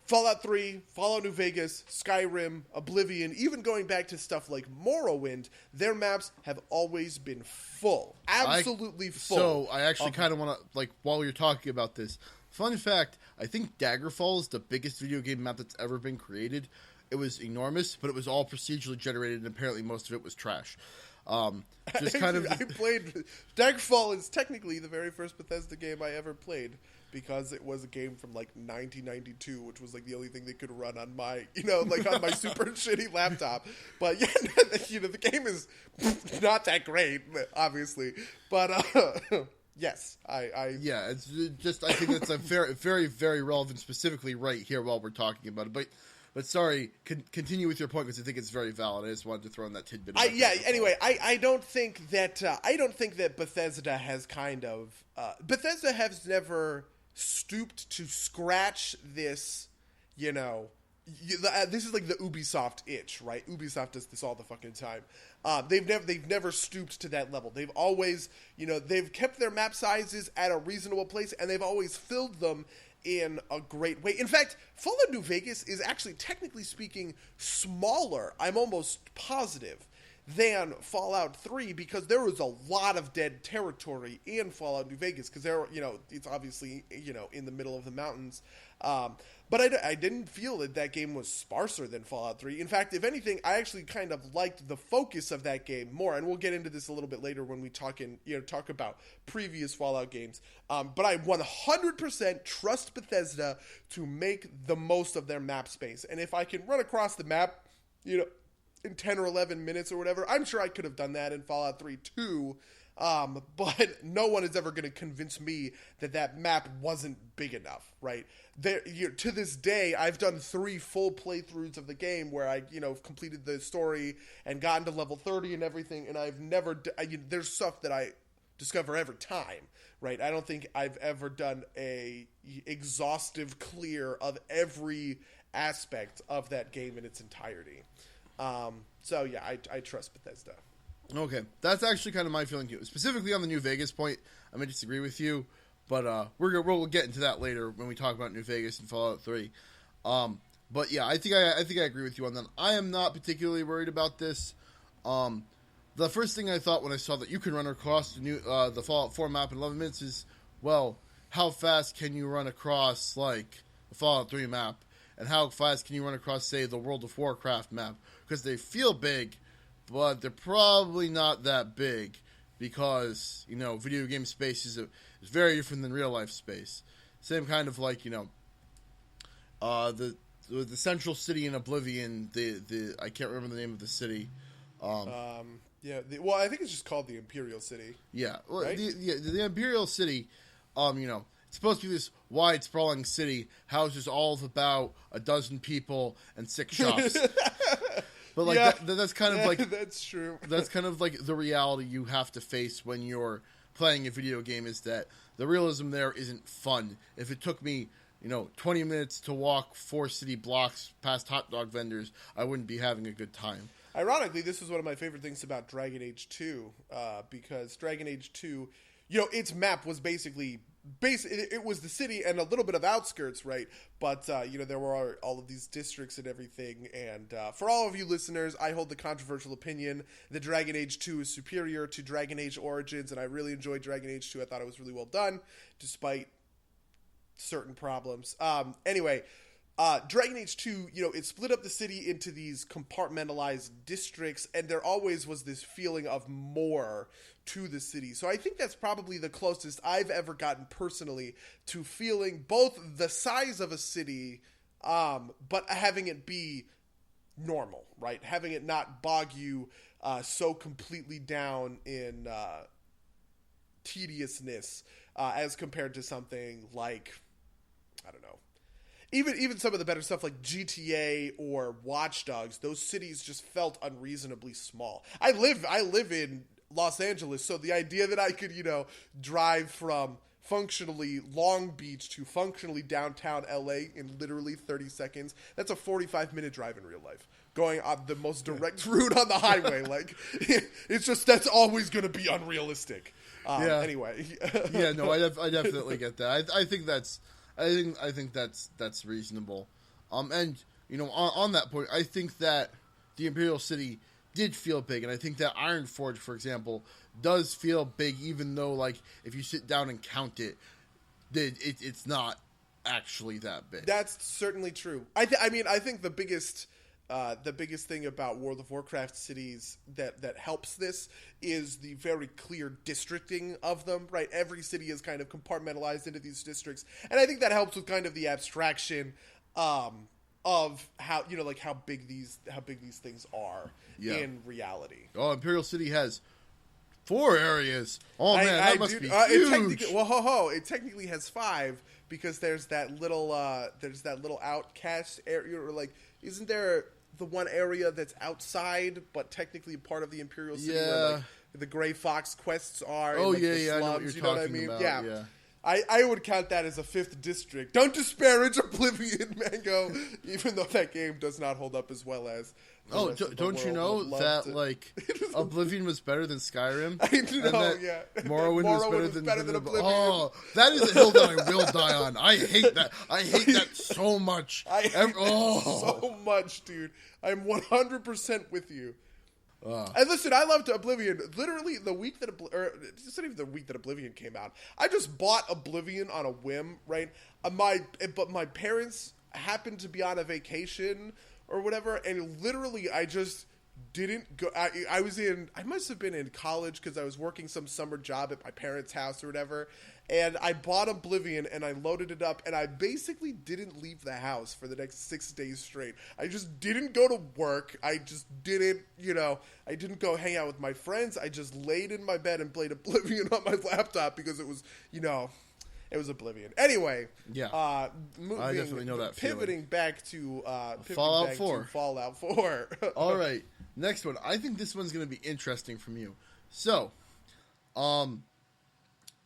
Fallout 3, Fallout New Vegas, Skyrim, Oblivion, even going back to stuff like Morrowind, their maps have always been full. Absolutely full. So, I actually kind of want to, while you're talking about this, fun fact, I think Daggerfall is the biggest video game map that's ever been created. It was enormous, but it was all procedurally generated, and apparently most of it was trash. Just kind of... I played... Daggerfall is technically the very first Bethesda game I ever played, because it was a game from 1992, which was the only thing they could run on my, on my super shitty laptop. But yeah, the game is not that great, obviously. But yes, yeah, it's just I think that's a very, very, very relevant, specifically right here while we're talking about it. But sorry, continue with your point because I think it's very valid. I just wanted to throw in that tidbit. Anyway, I don't think that Bethesda has Bethesda has never stooped to scratch this, this is like the Ubisoft itch, right? Ubisoft does this all the fucking time. They've never stooped to that level. They've always, they've kept their map sizes at a reasonable place, and they've always filled them in a great way. In fact, Fallout New Vegas is actually, technically speaking, smaller, I'm almost positive, than Fallout 3, because there was a lot of dead territory in Fallout New Vegas, because it's obviously, in the middle of the mountains. But I didn't feel that game was sparser than Fallout 3. In fact, if anything, I actually kind of liked the focus of that game more, and we'll get into this a little bit later when we talk about previous Fallout games. But I 100% trust Bethesda to make the most of their map space. And if I can run across the map, in 10 or 11 minutes or whatever, I'm sure I could have done that in Fallout 3 too. But no one is ever going to convince me that map wasn't big enough, right? To this day, I've done 3 full playthroughs of the game where I, completed the story and gotten to level 30 and everything, and I've never... there's stuff that I discover every time, right? I don't think I've ever done a exhaustive clear of every aspect of that game in its entirety. So yeah, I trust Bethesda. Okay, that's actually kind of my feeling too. Specifically on the New Vegas point, I may disagree with you, but we'll get into that later when we talk about New Vegas and Fallout 3. But yeah, I think I agree with you on that. I am not particularly worried about this. The first thing I thought when I saw that you can run across the Fallout 4 map in 11 minutes is, well, how fast can you run across the Fallout 3 map, and how fast can you run across, say, the World of Warcraft map? Because they feel big, but they're probably not that big because, video game space is very different than real life space. Same kind of the central city in Oblivion, I can't remember the name of the city. I think it's just called the Imperial City. Yeah. Well, right? the Imperial City, it's supposed to be this wide, sprawling city, houses all of about a dozen people and 6 shops. But that's kind of that's true. That's kind of the reality you have to face when you're playing a video game, is that the realism there isn't fun. If it took me, 20 minutes to walk 4 city blocks past hot dog vendors, I wouldn't be having a good time. Ironically, this is one of my favorite things about Dragon Age 2, because Dragon Age 2, its map was basically it was the city and a little bit of outskirts, right? But, there were all of these districts and everything. And for all of you listeners, I hold the controversial opinion that Dragon Age 2 is superior to Dragon Age Origins. And I really enjoyed Dragon Age 2. I thought it was really well done, despite certain problems. Anyway, Dragon Age 2, it split up the city into these compartmentalized districts. And there always was this feeling of more to the city. So I think that's probably the closest I've ever gotten personally to feeling both the size of a city, but having it be normal, right? Having it not bog you so completely down in tediousness as compared to something like, I don't know, even some of the better stuff like GTA or Watch Dogs. Those cities just felt unreasonably small. I live in Los Angeles. So the idea that I could, drive from functionally Long Beach to functionally downtown LA in literally 30 seconds, that's a 45-minute drive in real life. Going on the most direct route on the highway. Like, it's just, that's always going to be unrealistic. Anyway. Yeah, no, I definitely get that. I think that's reasonable. And, on that point, I think that the Imperial City did feel big, and I think that Ironforge, for example, does feel big, even though, like, if you sit down and count it, it's not actually that big. That's certainly true. I think the biggest thing about World of Warcraft cities that helps this is the very clear districting of them, right? Every city is kind of compartmentalized into these districts, and I think that helps with kind of the abstraction of how how big these things are in reality. Oh, Imperial City has 4 areas. Oh man, that must be huge. It technically has 5 because there's that little outcast area. Or like, isn't there the one area that's outside but technically part of the Imperial City where like the Gray Fox quests are? Oh, and, like, the slums, I know what you're talking about. Yeah. I would count that as a 5th district. Don't disparage Oblivion, Mango, even though that game does not hold up as well as don't you know that, like, Oblivion was better than Skyrim? I know, yeah. Morrowind was better than Oblivion. Oh, that is a hill that I will die on. I hate that. I hate that so much. So much, dude. I'm 100% with you. And listen, I loved Oblivion. Literally, it's not even the week that Oblivion came out. I just bought Oblivion on a whim, right? But my parents happened to be on a vacation or whatever, and literally, I just didn't go. I must have been in college because I was working some summer job at my parents' house or whatever. And I bought Oblivion, and I loaded it up, and I basically didn't leave the house for the next 6 days straight. I just didn't go to work. I just didn't, I didn't go hang out with my friends. I just laid in my bed and played Oblivion on my laptop because it was, it was Oblivion. Anyway, yeah, I definitely know that pivoting feeling. Back to Fallout 4. Fallout 4. All right, next one. I think this one's going to be interesting from you. So,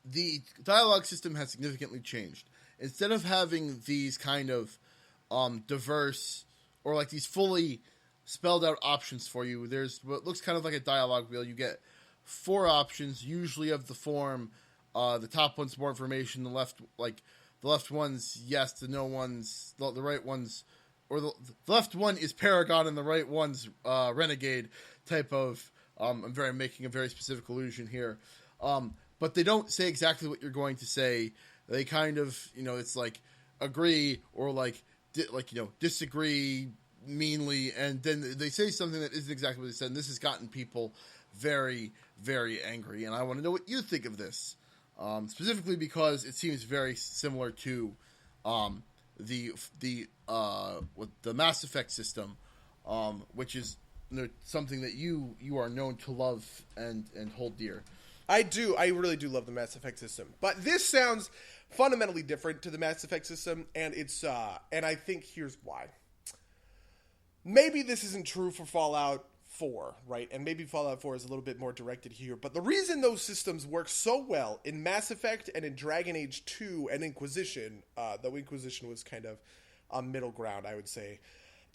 the dialogue system has significantly changed. Instead of having these kind of diverse or like these fully spelled out options for you, there's what looks kind of like a dialogue wheel. You get 4 options, usually of the form, the top one's more information, the left one's yes, the no one's, the right one's, or the left one is Paragon and the right one's Renegade type of, I'm making a very specific allusion here. But they don't say exactly what you're going to say. They kind of, it's like agree or disagree meanly, and then they say something that isn't exactly what they said. And this has gotten people very, very angry. And I want to know what you think of this, specifically because it seems very similar to the Mass Effect system, which is something that you are known to love and hold dear. I do. I really do love the Mass Effect system. But this sounds fundamentally different to the Mass Effect system, and it's and I think here's why. Maybe this isn't true for Fallout 4, right? And maybe Fallout 4 is a little bit more directed here. But the reason those systems work so well in Mass Effect and in Dragon Age 2 and Inquisition, though Inquisition was kind of a middle ground, I would say,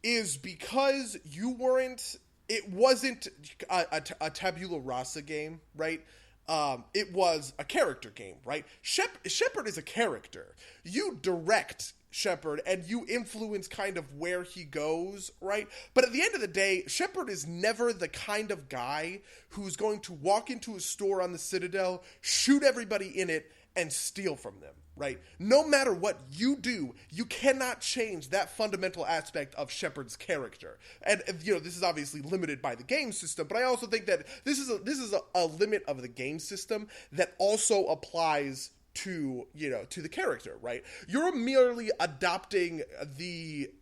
is because it wasn't a tabula rasa game, right? It was a character game, right? Shepard is a character. You direct Shepard and you influence kind of where he goes, right? But at the end of the day, Shepard is never the kind of guy who's going to walk into a store on the Citadel, shoot everybody in it, and steal from them, right? No matter what you do, you cannot change that fundamental aspect of Shepard's character. And this is obviously limited by the game system, but I also think that this is a limit of the game system that also applies to the character, right? You're merely adopting the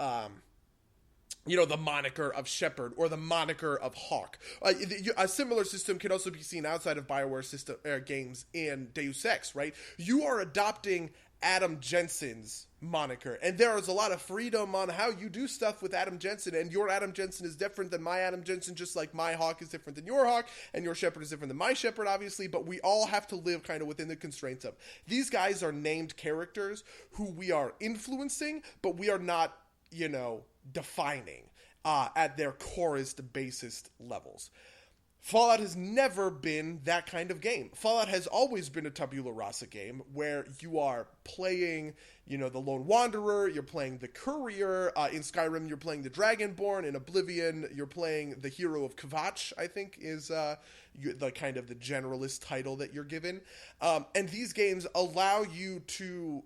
the moniker of Shepard or the moniker of Hawk. A similar system can also be seen outside of BioWare games in Deus Ex, right? You are adopting Adam Jensen's moniker. And there is a lot of freedom on how you do stuff with Adam Jensen, and your Adam Jensen is different than my Adam Jensen, just like my Hawk is different than your Hawk, and your Shepard is different than my Shepard, obviously, but we all have to live kind of within the constraints of, these guys are named characters who we are influencing, but we are not, defining at their corest, basest levels. Fallout has never been that kind of game. Fallout has always been a tabula rasa game where you are playing, the Lone Wanderer, you're playing the Courier. In Skyrim, you're playing the Dragonborn. In Oblivion, you're playing the Hero of Kvatch, I think, is the kind of the generalist title that you're given. And these games allow you to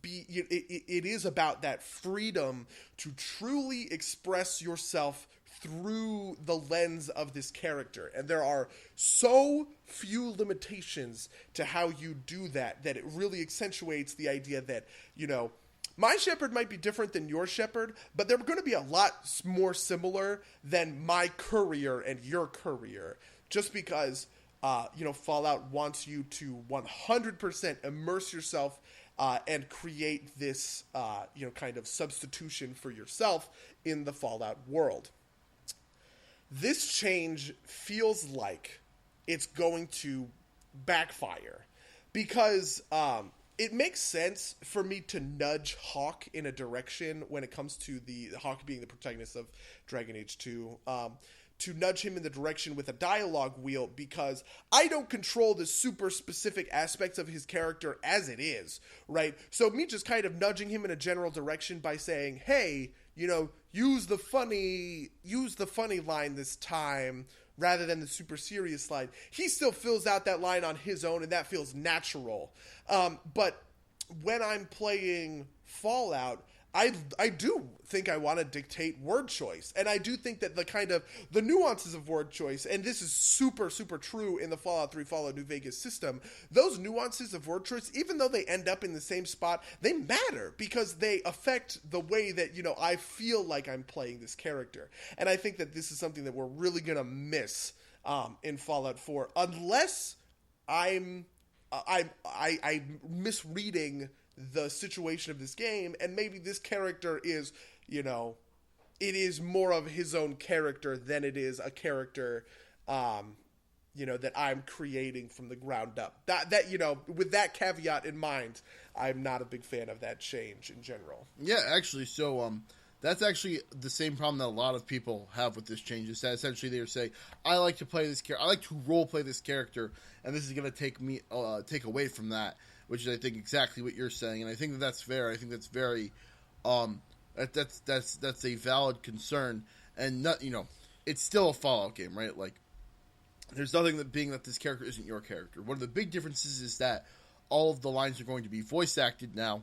be, it is about that freedom to truly express yourself through the lens of this character. And there are so few limitations to how you do that it really accentuates the idea that, my Shepard might be different than your Shepard, but they're going to be a lot more similar than my Courier and your Courier. Just because, Fallout wants you to 100% immerse yourself and create this, kind of substitution for yourself in the Fallout world. This change feels like it's going to backfire because it makes sense for me to nudge Hawk in a direction when it comes to the Hawk being the protagonist of Dragon Age 2, to nudge him in the direction with a dialogue wheel because I don't control the super specific aspects of his character as it is, right? So me just kind of nudging him in a general direction by saying, hey, use the funny line this time rather than the super serious line. He still fills out that line on his own, and that feels natural. But when I'm playing Fallout, I do think I want to dictate word choice. And I do think that the nuances of word choice, and this is super, super true in the Fallout 3, Fallout New Vegas system, those nuances of word choice, even though they end up in the same spot, they matter because they affect the way that, I feel like I'm playing this character. And I think that this is something that we're really going to miss in Fallout 4, unless I'm misreading the situation of this game, and maybe this character is, it is more of his own character than it is a character, that I'm creating from the ground up. That with that caveat in mind, I'm not a big fan of that change in general. Yeah, actually, so that's actually the same problem that a lot of people have with this change. Is that essentially they're saying, I like to play this character, I like to role play this character, and this is going to take away from that. Which is, I think, exactly what you're saying, and I think that's fair. I think that's very, that's a valid concern, and not, it's still a Fallout game, right? Like, there's nothing that being that this character isn't your character. One of the big differences is that all of the lines are going to be voice acted now,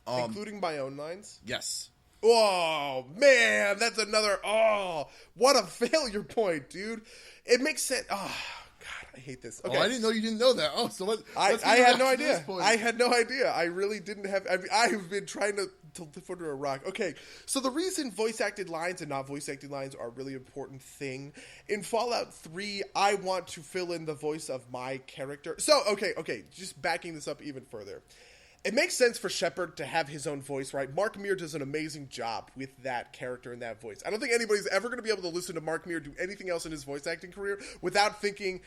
including my own lines. Yes. Oh man, that's another. Oh, what a failure point, dude! It makes sense. Oh. God, I hate this. Okay. Oh, I didn't know you didn't know that. Oh, so I had no idea. I had no idea. I really didn't have. I've been trying to live under a rock. Okay, so the reason voice-acted lines and not voice-acted lines are a really important thing in Fallout 3, I want to fill in the voice of my character. So, okay, just backing this up even further. It makes sense for Shepard to have his own voice, right? Mark Meer does an amazing job with that character and that voice. I don't think anybody's ever going to be able to listen to Mark Meer do anything else in his voice acting career without thinking,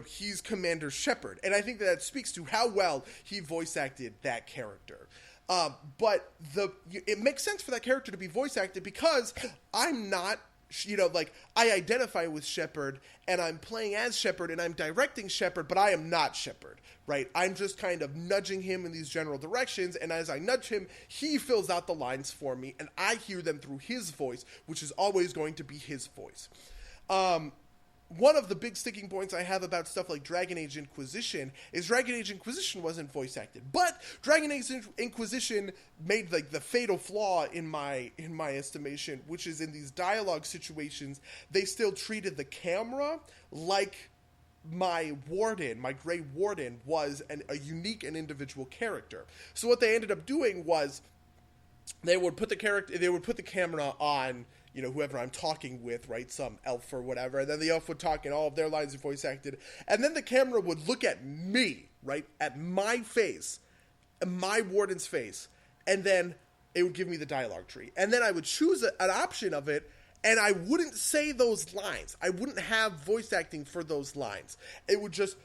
he's Commander Shepard. And I think that speaks to how well he voice acted that character. But it makes sense for that character to be voice acted because I'm not, I identify with Shepard and I'm playing as Shepard and I'm directing Shepard, but I am not Shepard, right? I'm just kind of nudging him in these general directions, and as I nudge him, he fills out the lines for me, and I hear them through his voice, which is always going to be his voice. One of the big sticking points I have about stuff like Dragon Age Inquisition is Dragon Age Inquisition wasn't voice acted, but Dragon Age Inquisition made the fatal flaw in my estimation, which is in these dialogue situations, they still treated the camera like my Grey Warden was a unique and individual character. So what they ended up doing was they would put the camera on, whoever I'm talking with, right? Some elf or whatever. And then the elf would talk and all of their lines are voice acted. And then the camera would look at me, right? At my face. my warden's face, and then it would give me the dialogue tree. And then I would choose an option of it, and I wouldn't say those lines. I wouldn't have voice acting for those lines. It would just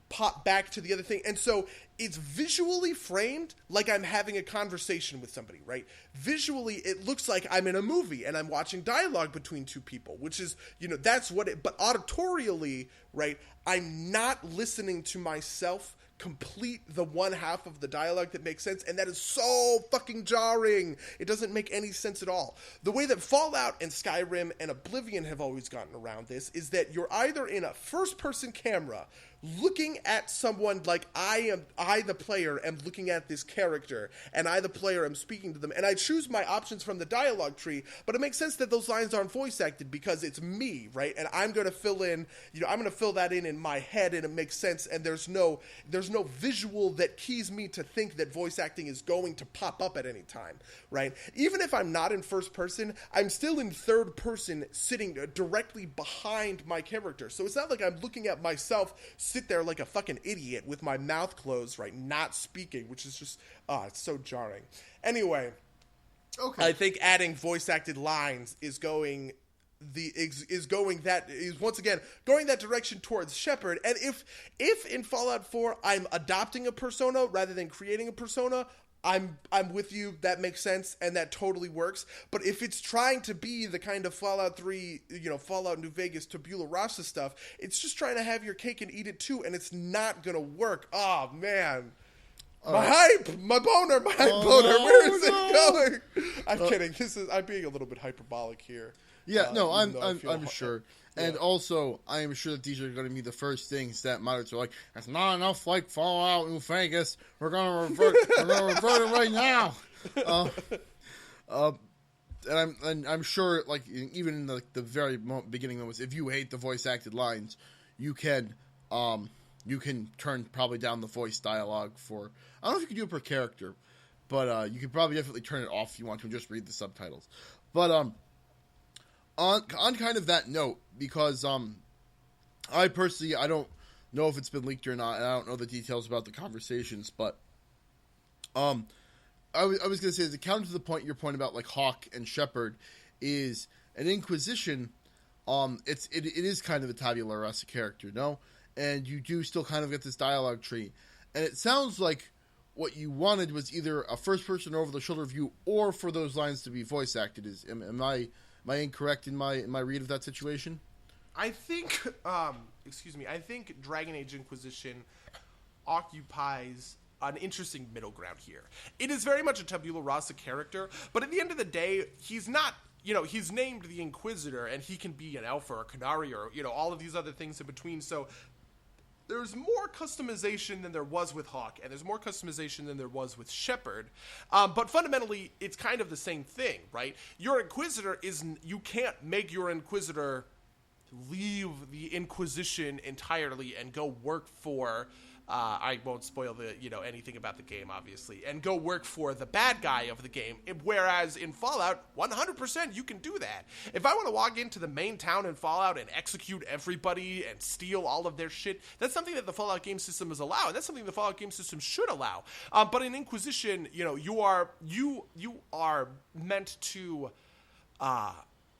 pop back to the other thing. And so it's visually framed like I'm having a conversation with somebody, right? Visually, it looks like I'm in a movie and I'm watching dialogue between two people, which is, that's what it, but auditorially, right, I'm not listening to myself complete the one half of the dialogue that makes sense, and that is so fucking jarring. It doesn't make any sense at all. The way that Fallout and Skyrim and Oblivion have always gotten around this is that you're either in a first-person camera looking at someone like I the player am looking at this character, and I the player am speaking to them, and I choose my options from the dialogue tree, but it makes sense that those lines aren't voice acted because it's me, right? And I'm going to fill in, I'm going to fill that in my head, and it makes sense, and there's no visual that keys me to think that voice acting is going to pop up at any time, right? Even if I'm not in first person, I'm still in third person sitting directly behind my character. So it's not like I'm looking at myself sit there like a fucking idiot with my mouth closed, right, not speaking, which is just it's so jarring. Anyway, okay, I think adding voice acted lines is once again going that direction towards Shepard. And if in Fallout 4 I'm adopting a persona rather than creating a persona, I'm with you. That makes sense, and that totally works. But if it's trying to be the kind of Fallout 3, Fallout New Vegas, Tabula Rasa stuff, it's just trying to have your cake and eat it too, and it's not gonna work. Oh man, my boner, where is it going? I'm kidding. I'm being a little bit hyperbolic here. Yeah, no, I'm sure. And also, I am sure that these are going to be the first things that modders are like, it's not enough like Fallout New Vegas. We're going to revert it right now. And I'm sure, like, even in the very beginning moments, if you hate the voice acted lines, you can turn probably down the voice dialogue for, I don't know if you can do it per character, but you could probably definitely turn it off if you want to and just read the subtitles. But on kind of that note, because I personally, I don't know if it's been leaked or not, and I don't know the details about the conversations, but I was going to say, to counter to the point, your point about like Hawk and Shepard, is an Inquisition. It is kind of a tabula rasa character, no? And you do still kind of get this dialogue tree, and it sounds like what you wanted was either a first person or over the shoulder view, or for those lines to be voice acted. Am I incorrect in my read of that situation? I think, I think Dragon Age Inquisition occupies an interesting middle ground here. It is very much a tabula rasa character, but at the end of the day, he's not, he's named the Inquisitor, and he can be an Alpha or a Canary or, all of these other things in between, so there's more customization than there was with Hawk, and there's more customization than there was with Shepard. But fundamentally, it's kind of the same thing, right? Your Inquisitor you can't make your Inquisitor leave the Inquisition entirely and go work for, I won't spoil anything about the game, obviously, and go work for the bad guy of the game. Whereas in Fallout, 100% you can do that. If I want to walk into the main town in Fallout and execute everybody and steal all of their shit, that's something that the Fallout game system is allowed. That's something the Fallout game system should allow. But in Inquisition, you are meant to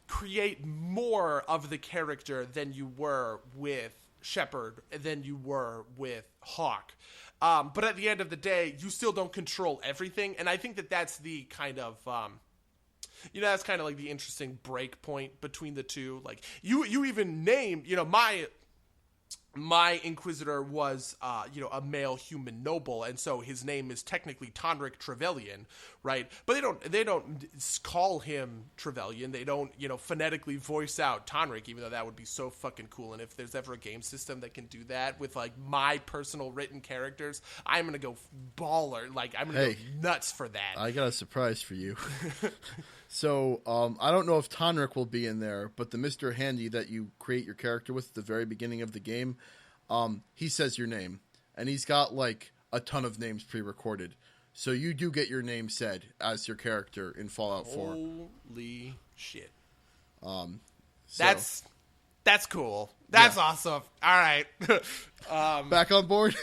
create more of the character than you were with Shepard than you were with Hawk. But at the end of the day, you still don't control everything. And I think that that's the kind of, that's kind of like the interesting break point between the two. Like you even name, my Inquisitor was, a male human noble, and so his name is technically Tonric Trevelyan, right? But they don't call him Trevelyan. They don't, phonetically voice out Tonric, even though that would be so fucking cool. And if there's ever a game system that can do that with like my personal written characters, I'm gonna go baller. Like I'm gonna go nuts for that. I got a surprise for you. So, I don't know if Tonric will be in there, but the Mr. Handy that you create your character with at the very beginning of the game, he says your name, and he's got like a ton of names pre-recorded. So you do get your name said as your character in Fallout 4. Holy shit. That's cool. That's awesome. All right. Back on board?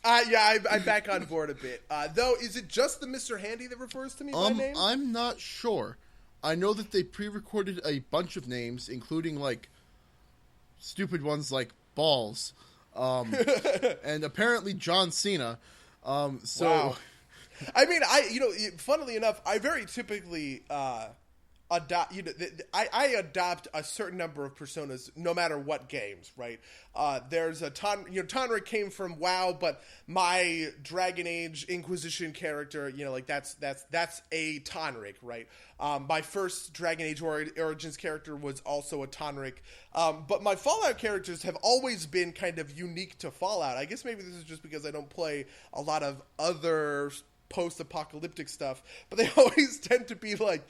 I'm back on board a bit. Though, is it just the Mr. Handy that refers to me by name? I'm not sure. I know that they pre-recorded a bunch of names, including, like, stupid ones like Balls, and apparently John Cena. Wow. I mean, funnily enough, I very typically adopt. I adopt a certain number of personas, no matter what games. Right? There's a ton. Tonric came from WoW, but my Dragon Age Inquisition character, like that's a Tonric, right? My first Dragon Age Origins character was also a Tonric. But my Fallout characters have always been kind of unique to Fallout. I guess maybe this is just because I don't play a lot of other post-apocalyptic stuff, but they always tend to be like,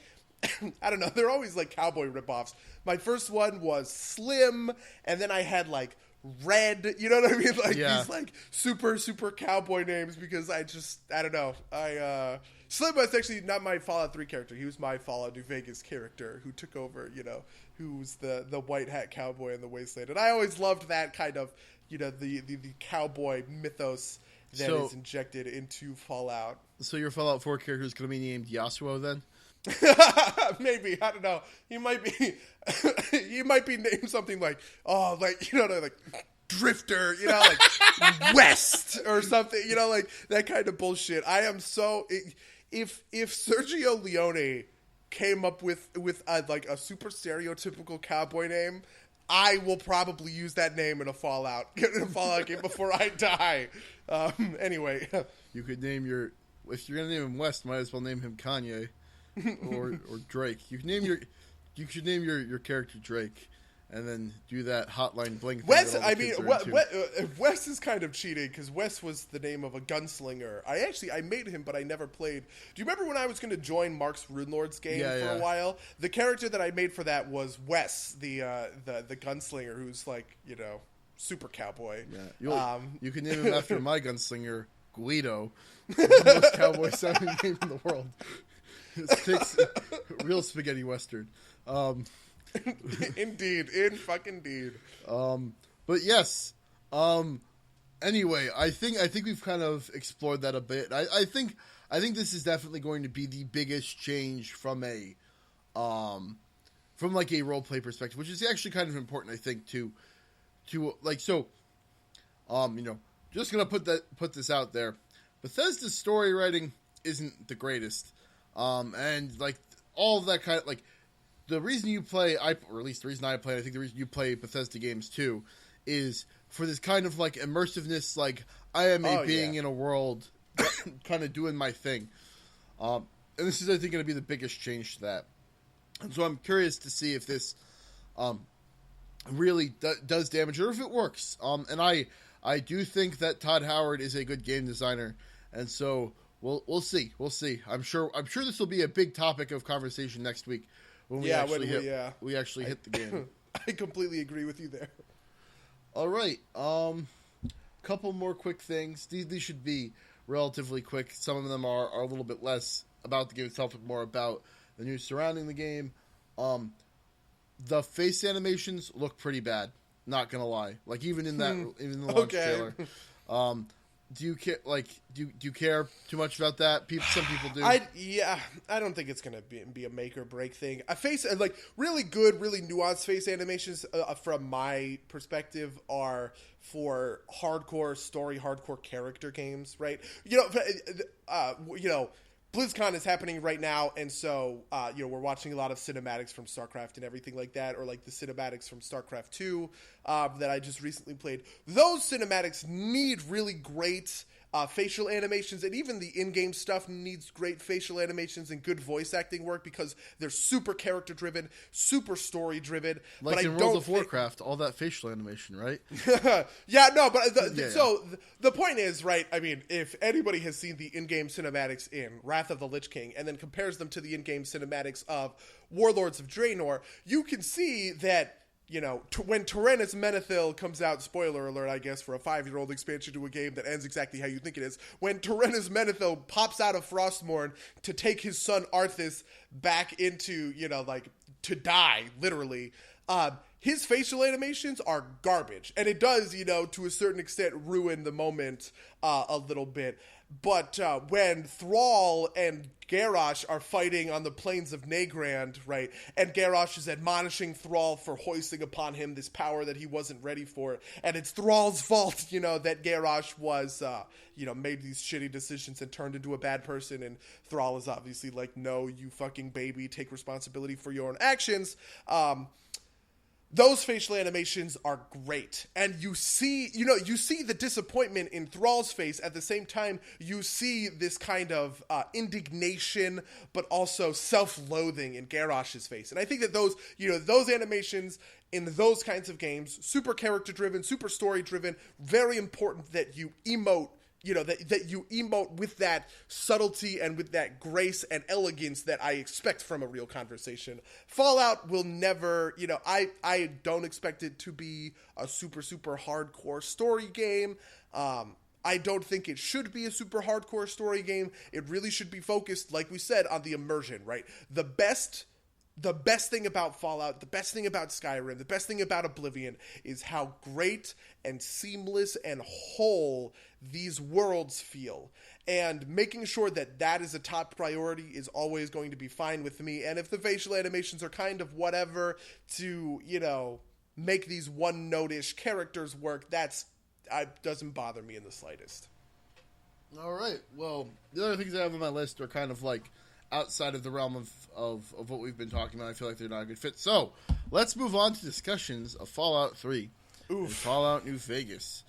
I don't know, they're always like cowboy ripoffs. My first one was Slim, and then I had like Red, you know what I mean? Like these like super, super cowboy names because I don't know. Slim was actually not my Fallout 3 character. He was my Fallout New Vegas character who took over, who was the white hat cowboy in the Wasteland. And I always loved that kind of, the cowboy mythos that is injected into Fallout. So your Fallout 4 character is going to be named Yasuo then? Maybe, I don't know. He might be named something like like Drifter, like West or something, like that kind of bullshit. I am so if Sergio Leone came up with a super stereotypical cowboy name, I will probably use that name in a Fallout game before I die. Anyway, you could name if you're gonna name him West, might as well name him Kanye or Drake. You could name your character Drake, and then do that Hotline Bling thing. Wes is kind of cheating because Wes was the name of a gunslinger. I made him, but I never played. Do you remember when I was going to join Mark's Runelords game for a while? The character that I made for that was Wes, the gunslinger, who's like super cowboy. Yeah, you can name him after my gunslinger Guido, the most cowboy sounding name in the world. It's real spaghetti western. Indeed. But yes. Anyway, I think we've kind of explored that a bit. I think this is definitely going to be the biggest change from like a role play perspective, which is actually kind of important, I think, to like so. Just gonna put this out there. Bethesda's story writing isn't the greatest. And like all of that kind of like the reason you play, or at least the reason I play, I think the reason you play Bethesda games too, is for this kind of like immersiveness, like I am a being in a world, kind of doing my thing. And this is, I think, going to be the biggest change to that. And so I'm curious to see if this really does damage or if it works. And I do think that Todd Howard is a good game designer, and so we'll see. I'm sure this will be a big topic of conversation next week when we actually hit the game. I completely agree with you there. All right, couple more quick things. These should be relatively quick. Some of them are a little bit less about the game itself, but more about the news surrounding the game. The face animations look pretty bad. Not gonna lie. Like even in the launch trailer. Do you care? Like, do you care too much about that? Some people do. I don't think it's gonna be a make or break thing. A face like really good, really nuanced face animations from my perspective are for hardcore story, hardcore character games, right? BlizzCon is happening right now, and so we're watching a lot of cinematics from StarCraft and everything like that, or like the cinematics from StarCraft 2 that I just recently played. Those cinematics need really great facial animations, and even the in-game stuff needs great facial animations and good voice acting work because they're super character-driven, super story-driven. Like in World of Warcraft, all that facial animation, right? So the point is, right, I mean, if anybody has seen the in-game cinematics in Wrath of the Lich King and then compares them to the in-game cinematics of Warlords of Draenor, you can see that when Tyrannus Menethil comes out, spoiler alert, I guess, for a 5-year-old expansion to a game that ends exactly how you think it is, when Tyrannus Menethil pops out of Frostmourne to take his son Arthas back into, to die, literally. His facial animations are garbage, and it does, to a certain extent ruin the moment a little bit. But when Thrall and Garrosh are fighting on the plains of Nagrand, right, and Garrosh is admonishing Thrall for hoisting upon him this power that he wasn't ready for, and it's Thrall's fault, that Garrosh was, made these shitty decisions and turned into a bad person, and Thrall is obviously like, no, you fucking baby, take responsibility for your own actions. Those facial animations are great. And you see the disappointment in Thrall's face. At the same time, you see this kind of indignation, but also self-loathing in Garrosh's face. And I think that those animations in those kinds of games, super character-driven, super story-driven, very important that you emote, that you emote with that subtlety and with that grace and elegance that I expect from a real conversation. Fallout will never, I don't expect it to be a super, super hardcore story game. I don't think it should be a super hardcore story game. It really should be focused, like we said, on the immersion, right? The best thing about Fallout, the best thing about Skyrim, the best thing about Oblivion is how great and seamless and whole these worlds feel. And making sure that that is a top priority is always going to be fine with me. And if the facial animations are kind of whatever to, make these one-note-ish characters work, doesn't bother me in the slightest. All right. Well, the other things I have on my list are kind of like outside of the realm of what we've been talking about. I feel like they're not a good fit. So let's move on to discussions of Fallout 3 and Fallout New Vegas.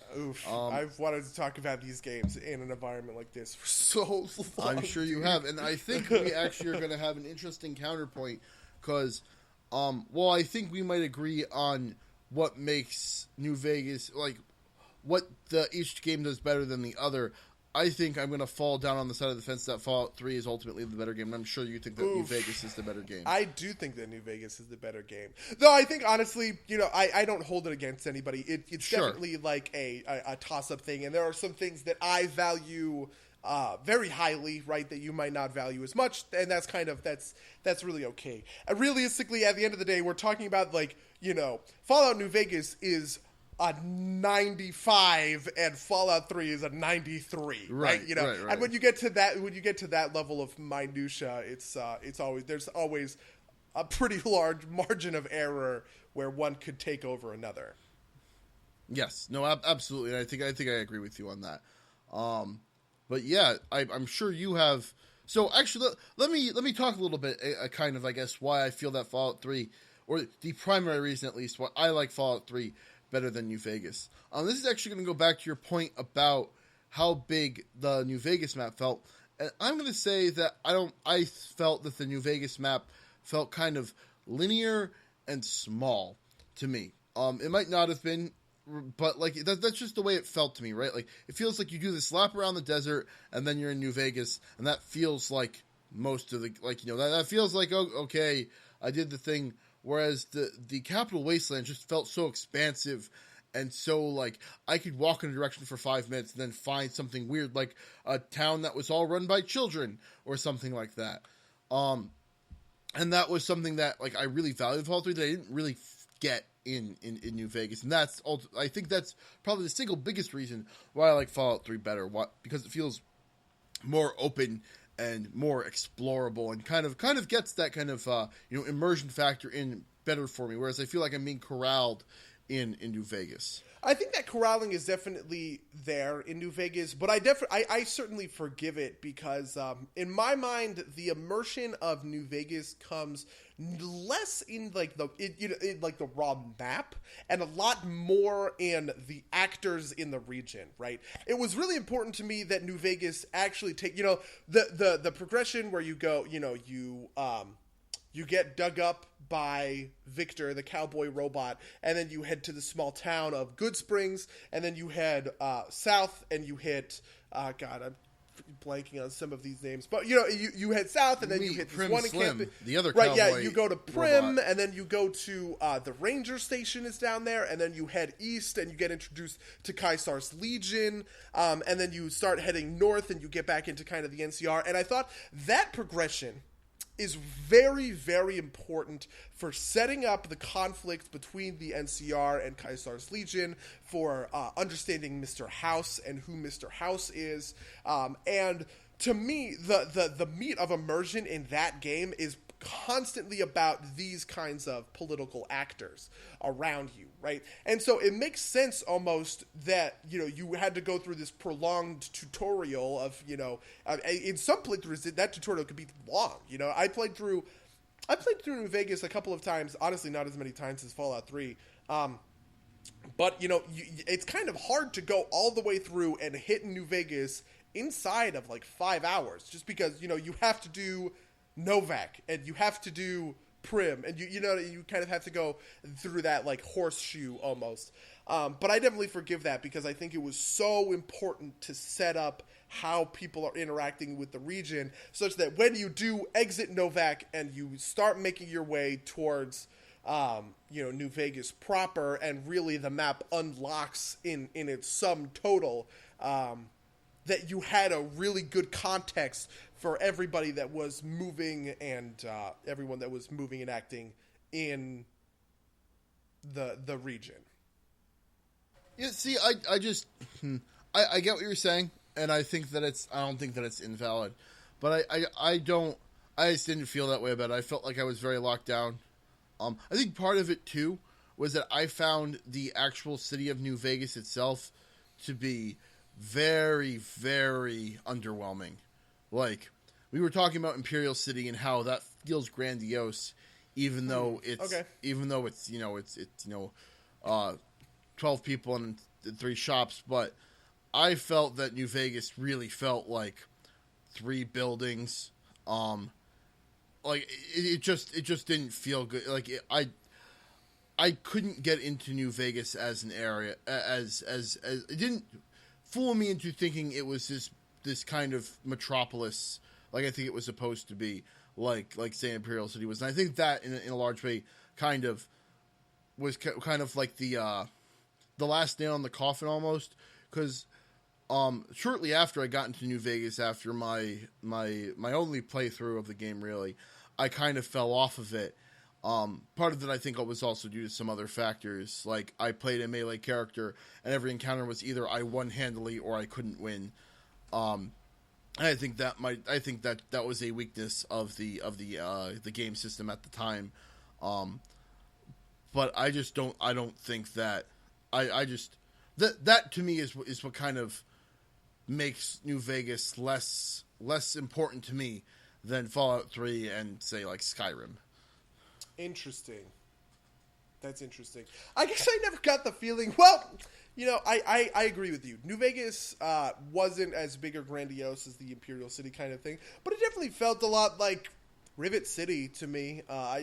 I've wanted to talk about these games in an environment like this for so long. I'm sure you have. And I think we actually are going to have an interesting counterpoint because, I think we might agree on what makes New Vegas, like what each game does better than the other. I think I'm going to fall down on the side of the fence that Fallout 3 is ultimately the better game, and I'm sure you think that New Vegas is the better game. I do think that New Vegas is the better game. Though I think, honestly, I don't hold it against anybody. It's definitely like a toss-up thing, and there are some things that I value very highly, right, that you might not value as much, and that's really okay. Realistically, at the end of the day, we're talking about, Fallout New Vegas is a 95 and Fallout 3 is a 93, right? Right. And when you get to that level of minutia, there's always a pretty large margin of error where one could take over another. Yes, no, absolutely. And I think I agree with you on that. But yeah, I'm sure you have. So actually, let me talk a little bit, kind of, I guess, why I feel that Fallout 3, or the primary reason at least, why I like Fallout 3 better than New Vegas. This is actually going to go back to your point about how big the New Vegas map felt. And I'm going to say that I felt that the New Vegas map felt kind of linear and small to me. It might not have been, but that's just the way it felt to me, right? Like, it feels like you do this lap around the desert and then you're in New Vegas, and that feels like most of the, that feels like, oh, okay, I did the thing. Whereas the Capital Wasteland just felt so expansive and so, I could walk in a direction for 5 minutes and then find something weird, like a town that was all run by children or something like that. And that was something that, I really valued Fallout 3 that I didn't really get in New Vegas. And I think that's probably the single biggest reason why I like Fallout 3 better, because it feels more open and more explorable, and kind of gets that kind of immersion factor in better for me. Whereas I feel like I'm being corralled in New Vegas. I think that corralling is definitely there in New Vegas, but I certainly forgive it because in my mind the immersion of New Vegas comes less in the raw map and a lot more in the actors in the region, right? It was really important to me that New Vegas actually take the progression where you go, you get dug up by Victor, the cowboy robot, and then you head to the small town of Good Springs, and then you head south, and you hit, I'm blanking on some of these names, but you head south, and then you hit Prim this one Slim, campus. the other right? cowboy Yeah, you go to Prim, robot. and then you go to the ranger station is down there, and then you head east, and you get introduced to Caesar's Legion, and then you start heading north, and you get back into kind of the NCR. And I thought that progression is very, very important for setting up the conflict between the NCR and Caesar's Legion, for understanding Mr. House and who Mr. House is. And to me, the meat of immersion in that game is constantly about these kinds of political actors around you, right? And so it makes sense almost that, you had to go through this prolonged tutorial of, in some playthroughs, that tutorial could be long. I played through New Vegas a couple of times, honestly not as many times as Fallout 3, but, it's kind of hard to go all the way through and hit New Vegas inside of like 5 hours, just because, you have to do Novak, and you have to do Prim, and you kind of have to go through that like horseshoe almost. But I definitely forgive that, because I think it was so important to set up how people are interacting with the region, such that when you do exit Novak and you start making your way towards New Vegas proper, and really the map unlocks in its sum total, that you had a really good context for everybody that was moving, and everyone that was moving and acting in the region. Yeah, see, I just I get what you're saying, and I don't think that it's invalid, but I just didn't feel that way about it. I felt like I was very locked down. I think part of it too was that I found the actual city of New Vegas itself to be very, very underwhelming. Like, we were talking about Imperial City and how that feels grandiose, even though it's 12 people and 3 shops. But I felt that New Vegas really felt like 3 buildings. Like it just didn't feel good. Like I couldn't get into New Vegas as an area as it didn't fool me into thinking it was this kind of metropolis, like I think it was supposed to be, like say Imperial City was. And I think that in a large way kind of was kind of like the last nail in the coffin almost, because shortly after I got into New Vegas, after my only playthrough of the game really, I kind of fell off of it. Part of it, I think, was also due to some other factors. Like, I played a melee character, and every encounter was either I won handily or I couldn't win. And I think that was a weakness of the game system at the time. But I don't think that that to me is what kind of makes New Vegas less important to me than Fallout 3 and, say, like Skyrim. Interesting. That's interesting. I guess I never got the feeling. Well, I agree with you. New Vegas wasn't as big or grandiose as the Imperial City kind of thing, but it definitely felt a lot like Rivet City to me. I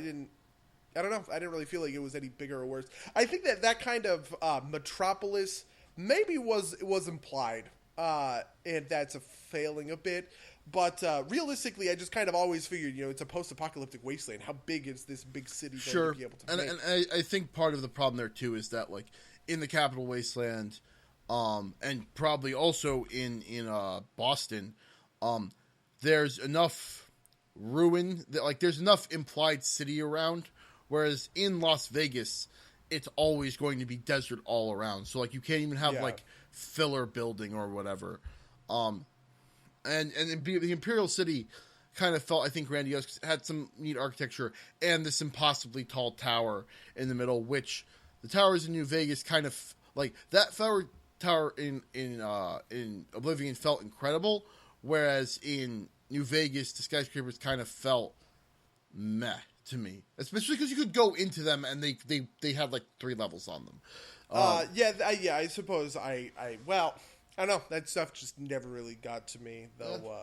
don't know. I didn't really feel like it was any bigger or worse. I think that kind of metropolis maybe was implied, and that's a failing a bit. But realistically, I just kind of always figured, it's a post-apocalyptic wasteland. How big is this big city going to be able to make? And I think part of the problem there, too, is that, like, in the Capital Wasteland, and probably also in Boston, there's enough ruin, that like, there's enough implied city around, whereas in Las Vegas, it's always going to be desert all around. So, like, you can't even have, like, filler building or whatever. And the Imperial City kind of felt, I think, grandiose, because it had some neat architecture and this impossibly tall tower in the middle, which the towers in New Vegas kind of, like, that tower in Oblivion felt incredible, whereas in New Vegas, the skyscrapers kind of felt meh to me, especially because you could go into them and they had like 3 levels on them. I suppose well, I don't know. That stuff just never really got to me, though.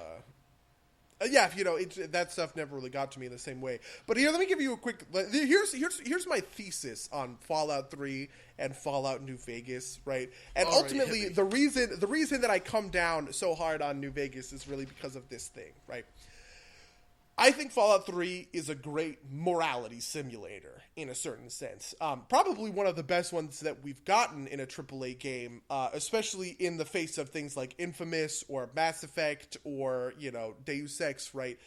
That stuff never really got to me in the same way. But here, let me give you a quick. Here's my thesis on Fallout 3 and Fallout New Vegas, right? And ultimately, the reason that I come down so hard on New Vegas is really because of this thing, right? I think Fallout 3 is a great morality simulator in a certain sense. Probably one of the best ones that we've gotten in a AAA game, especially in the face of things like Infamous or Mass Effect or, Deus Ex, right?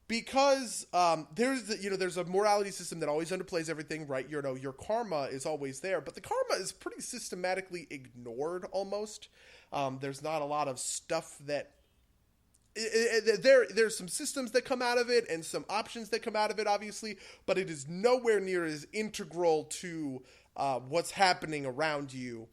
because there's a morality system that always underplays everything, right? Your karma is always there, but the karma is pretty systematically ignored almost. There's not a lot of stuff that there's some systems that come out of it and some options that come out of it, obviously, but it is nowhere near as integral to what's happening around you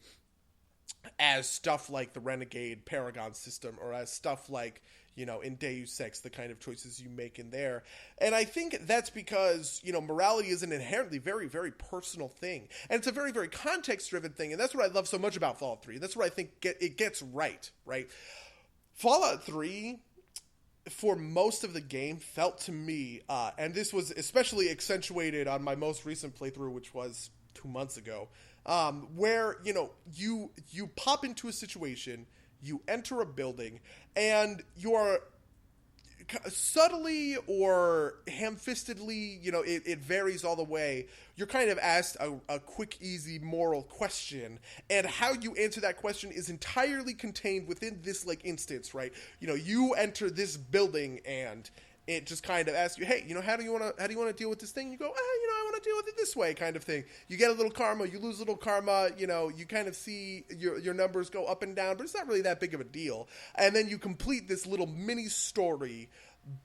as stuff like the Renegade Paragon system, or as stuff like, in Deus Ex, the kind of choices you make in there. And I think that's because, morality is an inherently very, very personal thing. And it's a very, very context-driven thing. And that's what I love so much about Fallout 3. That's what I think it gets right? Fallout 3, for most of the game, felt to me, and this was especially accentuated on my most recent playthrough, which was 2 months ago, where, you pop into a situation, you enter a building, and you're subtly or ham-fistedly, it varies all the way, you're kind of asked a quick, easy moral question, and how you answer that question is entirely contained within this, instance, right? You enter this building, and it just kind of asks you, hey, how do you want to deal with this thing? You go, I want to deal with it this way, kind of thing. You get a little karma, you lose a little karma, you kind of see your numbers go up and down, but it's not really that big of a deal. And then you complete this little mini story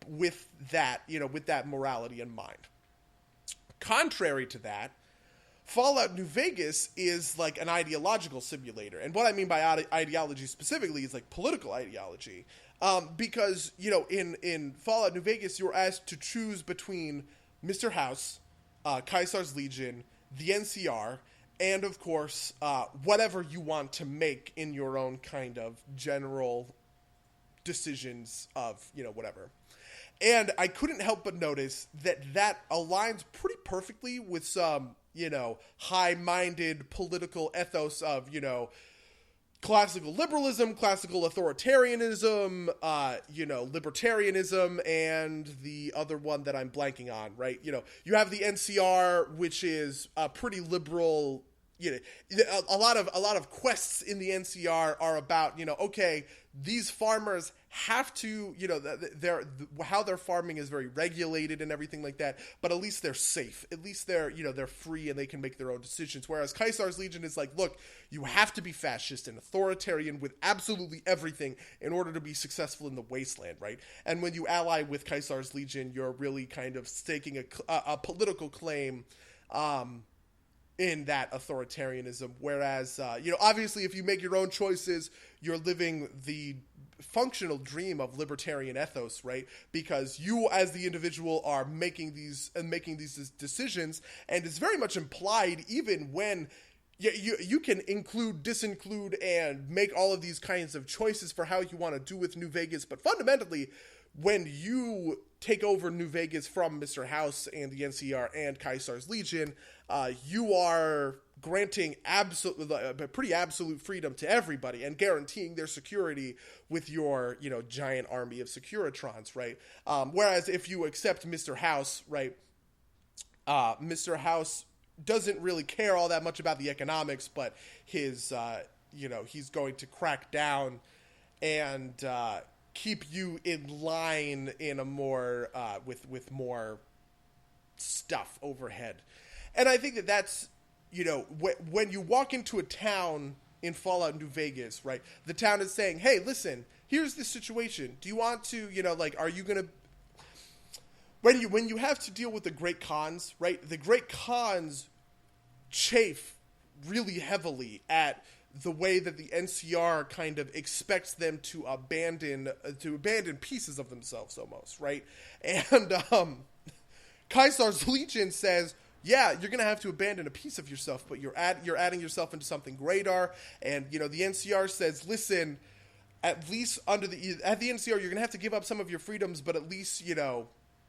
with that, with that morality in mind. Contrary to that, Fallout New Vegas is like an ideological simulator. And what I mean by ideology specifically is political ideology. Because, in Fallout New Vegas, you're asked to choose between Mr. House, Caesar's Legion, the NCR, and, of course, whatever you want to make in your own kind of general decisions of, whatever. And I couldn't help but notice that aligns pretty perfectly with some, high-minded political ethos of, classical liberalism, classical authoritarianism, libertarianism, and the other one that I'm blanking on, right? You have the NCR, which is a pretty liberal. A lot of quests in the NCR are about, okay, these farmers have to, how they're farming is very regulated and everything like that, but at least they're safe. At least they're free and they can make their own decisions. Whereas Caesar's Legion is like, look, you have to be fascist and authoritarian with absolutely everything in order to be successful in the wasteland, right? And when you ally with Caesar's Legion, you're really kind of staking a political claim, in that authoritarianism, whereas, obviously if you make your own choices, you're living the functional dream of libertarian ethos, right? Because you as the individual are making these decisions, and it's very much implied even when you can include, disinclude, and make all of these kinds of choices for how you want to do with New Vegas, but fundamentally, when you take over New Vegas from Mr. House and the NCR and Caesar's Legion, you are granting pretty absolute freedom to everybody and guaranteeing their security with your, giant army of Securitrons, right? Whereas if you accept Mr. House, right, Mr. House doesn't really care all that much about the economics, but his, he's going to crack down and keep you in line in a more with more stuff overhead. And I think that's, when you walk into a town in Fallout New Vegas, right, the town is saying, hey, listen, here's the situation. Do you want to, are you going to, when you have to deal with the Great Khans, right, the Great Khans chafe really heavily at the way that the NCR kind of expects them to abandon pieces of themselves almost, right? And Caesar's Legion says, yeah, you're going to have to abandon a piece of yourself, but you're adding yourself into something greater. And, the NCR says, listen, at least at the NCR, you're going to have to give up some of your freedoms, but at least,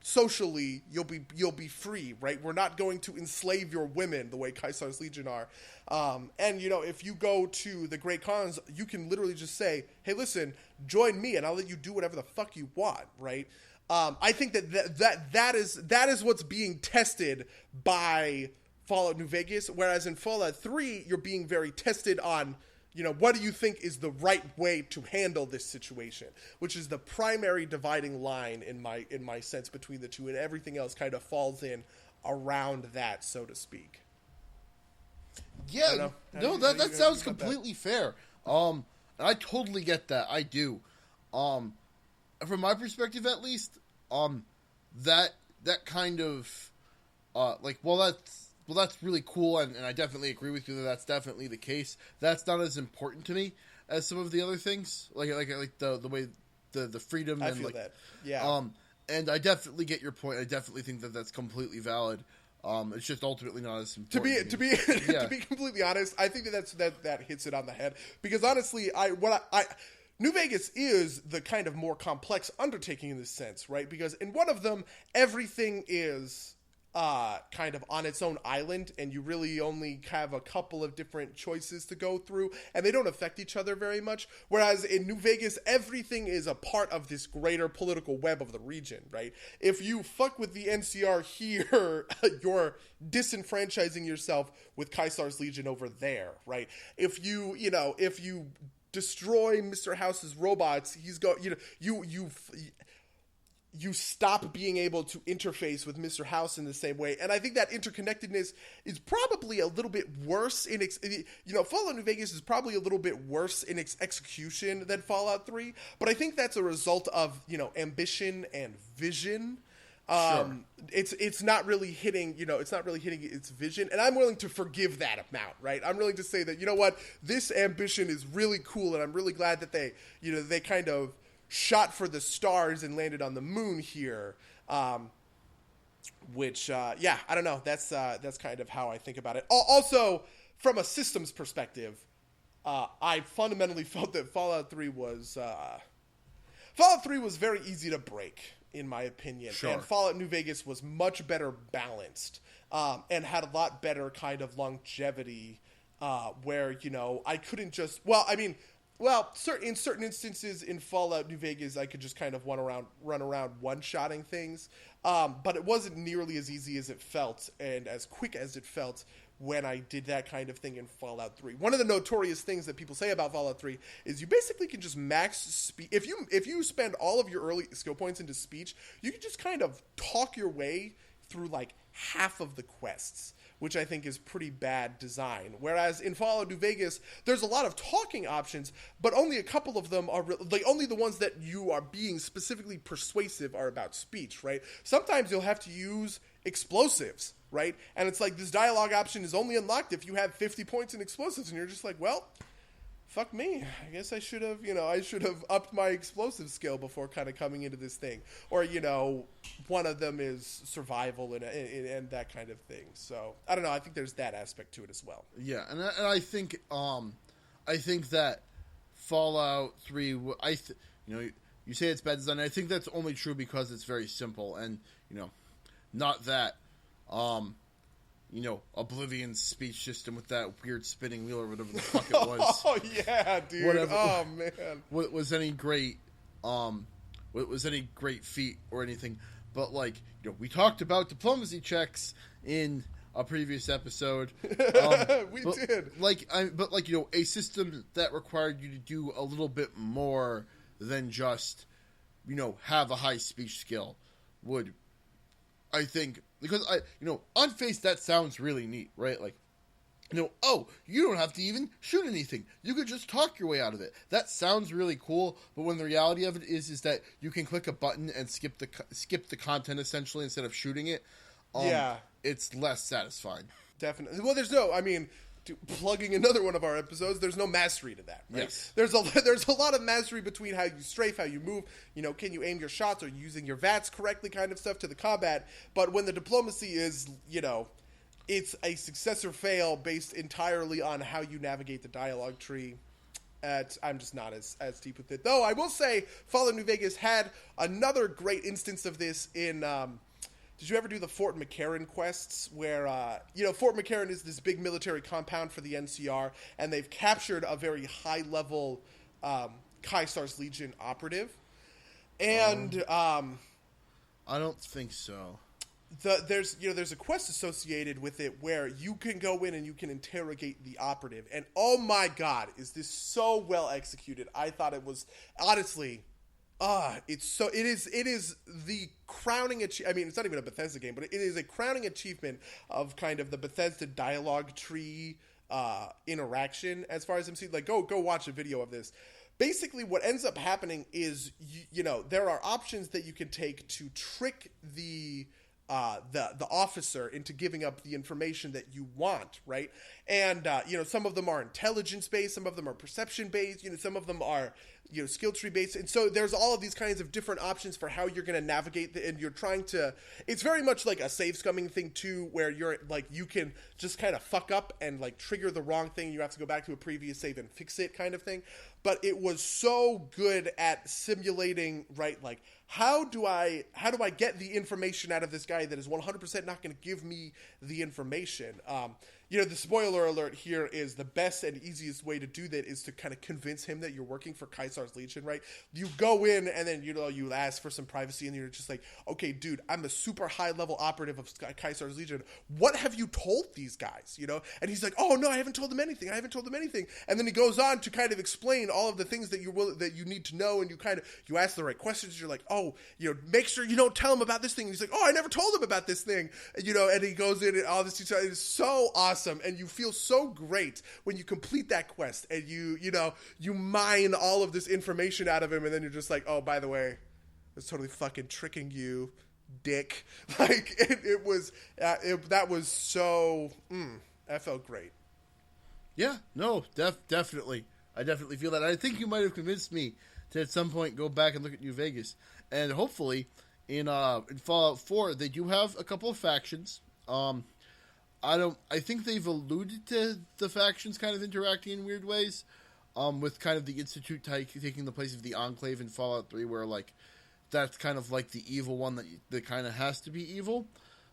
socially, you'll be free, right? We're not going to enslave your women the way Caesar's Legion are. And, if you go to the Great Khans, you can literally just say, hey, listen, join me and I'll let you do whatever the fuck you want, right? I think that is what's being tested by Fallout New Vegas, whereas in Fallout 3, you're being very tested on what do you think is the right way to handle this situation? Which is the primary dividing line in my sense between the two, and everything else kind of falls in around that, so to speak. Yeah, that sounds completely fair. And I totally get that. I do. From my perspective, at least, that kind of, that's really cool, and I definitely agree with you that that's definitely the case. That's not as important to me as some of the other things, like the way the freedom. I feel that. Yeah. And I definitely get your point. I definitely think that that's completely valid. It's just ultimately not as important. To be completely honest, I think that hits it on the head, because honestly, New Vegas is the kind of more complex undertaking in this sense, right? Because in one of them, everything is kind of on its own island, and you really only have a couple of different choices to go through, and they don't affect each other very much. Whereas in New Vegas, everything is a part of this greater political web of the region, right? If you fuck with the NCR here, you're disenfranchising yourself with Kaisar's Legion over there, right? If you destroy Mr. House's robots, you stop being able to interface with Mr. House in the same way. And I think that interconnectedness is probably a little bit worse in Fallout New Vegas is probably a little bit worse in its execution than Fallout 3, but I think that's a result of, ambition and vision. Sure. It's not really hitting its vision, and I'm willing to forgive that amount, right? I'm willing to say that, this ambition is really cool, and I'm really glad that they kind of shot for the stars and landed on the moon here. I don't know. That's kind of how I think about it. Also, from a systems perspective, I fundamentally felt that Fallout 3 was very easy to break, in my opinion. Sure. And Fallout New Vegas was much better balanced, and had a lot better kind of longevity, where, I couldn't just, in certain instances in Fallout New Vegas, I could just kind of run around one-shotting things, but it wasn't nearly as easy as it felt and as quick as it felt when I did that kind of thing in Fallout 3. One of the notorious things that people say about Fallout 3 is you basically can just max speech. If you spend all of your early skill points into speech, you can just kind of talk your way through like half of the quests, which I think is pretty bad design. Whereas in Fallout New Vegas, there's a lot of talking options, but only a couple of them are only the ones that you are being specifically persuasive are about speech, right? Sometimes you'll have to use explosives, right? And it's like this dialogue option is only unlocked if you have 50 points in explosives, and you're just like, well, fuck me. I guess I should have upped my explosive skill before kind of coming into this thing. Or, one of them is survival and that kind of thing. So, I don't know. I think there's that aspect to it as well. Yeah, and I think that Fallout 3, you say it's bad design. I think that's only true because it's very simple, and, not that, Oblivion's speech system with that weird spinning wheel or whatever the fuck it was. Oh yeah, dude. Whatever, oh man. Was any great feat or anything? But we talked about diplomacy checks in a previous episode. We did. A system that required you to do a little bit more than just, have a high speech skill would, I think, because on face that sounds really neat, right? You don't have to even shoot anything. You could just talk your way out of it. That sounds really cool, but when the reality of it is that you can click a button and skip the content essentially instead of shooting it. It's less satisfying. Definitely. Well, plugging another one of our episodes, there's no mastery to that, right? Yes. There's a lot of mastery between how you strafe, how you move, can you aim your shots, or using your VATS correctly kind of stuff to the combat. But when the diplomacy is, it's a success or fail based entirely on how you navigate the dialogue tree. I'm just not as deep with it. Though I will say Fallout New Vegas had another great instance of this in... did you ever do the Fort McCarran quests where, Fort McCarran is this big military compound for the NCR, and they've captured a very high-level Kaisar's Legion operative. And... I don't think so. there's a quest associated with it where you can go in and you can interrogate the operative, and oh my god, is this so well executed. I thought it was, honestly, it is the crowning achievement. I mean, it's not even a Bethesda game, but it is a crowning achievement of kind of the Bethesda dialogue tree interaction, as far as I'm seeing. Like, go watch a video of this. Basically, what ends up happening is, there are options that you can take to trick the officer into giving up the information that you want, right? And some of them are intelligence based, some of them are perception based, some of them are skill tree based, and so there's all of these kinds of different options for how you're going to navigate and you're trying to. It's very much like a save scumming thing too, where you're like, you can just kind of fuck up and like trigger the wrong thing. You have to go back to a previous save and fix it, kind of thing. But it was so good at simulating, right? Like, how do I get the information out of this guy that is 100% not going to give me the information? The spoiler alert here is the best and easiest way to do that is to kind of convince him that you're working for Caesar's Legion, right? You go in and then, you ask for some privacy and you're just like, okay, dude, I'm a super high level operative of Caesar's Legion. What have you told these guys, And he's like, oh no, I haven't told them anything. And then he goes on to kind of explain all of the things that you need to know. And you ask the right questions. You're like, oh, make sure you don't tell him about this thing. And he's like, oh, I never told him about this thing. And he goes in and all this detail. It is so awesome. And you feel so great when you complete that quest and you mine all of this information out of him, and then you're just like, oh, by the way, it's totally fucking tricking you, dick. Like, it was that was so that felt great. Yeah, no, definitely. I definitely feel that. I think you might have convinced me to at some point go back and look at New Vegas, and hopefully in Fallout 4 they do have a couple of factions. I think they've alluded to the factions kind of interacting in weird ways, with kind of the Institute taking the place of the Enclave in Fallout 3, where, like, that's kind of like the evil one that kind of has to be evil.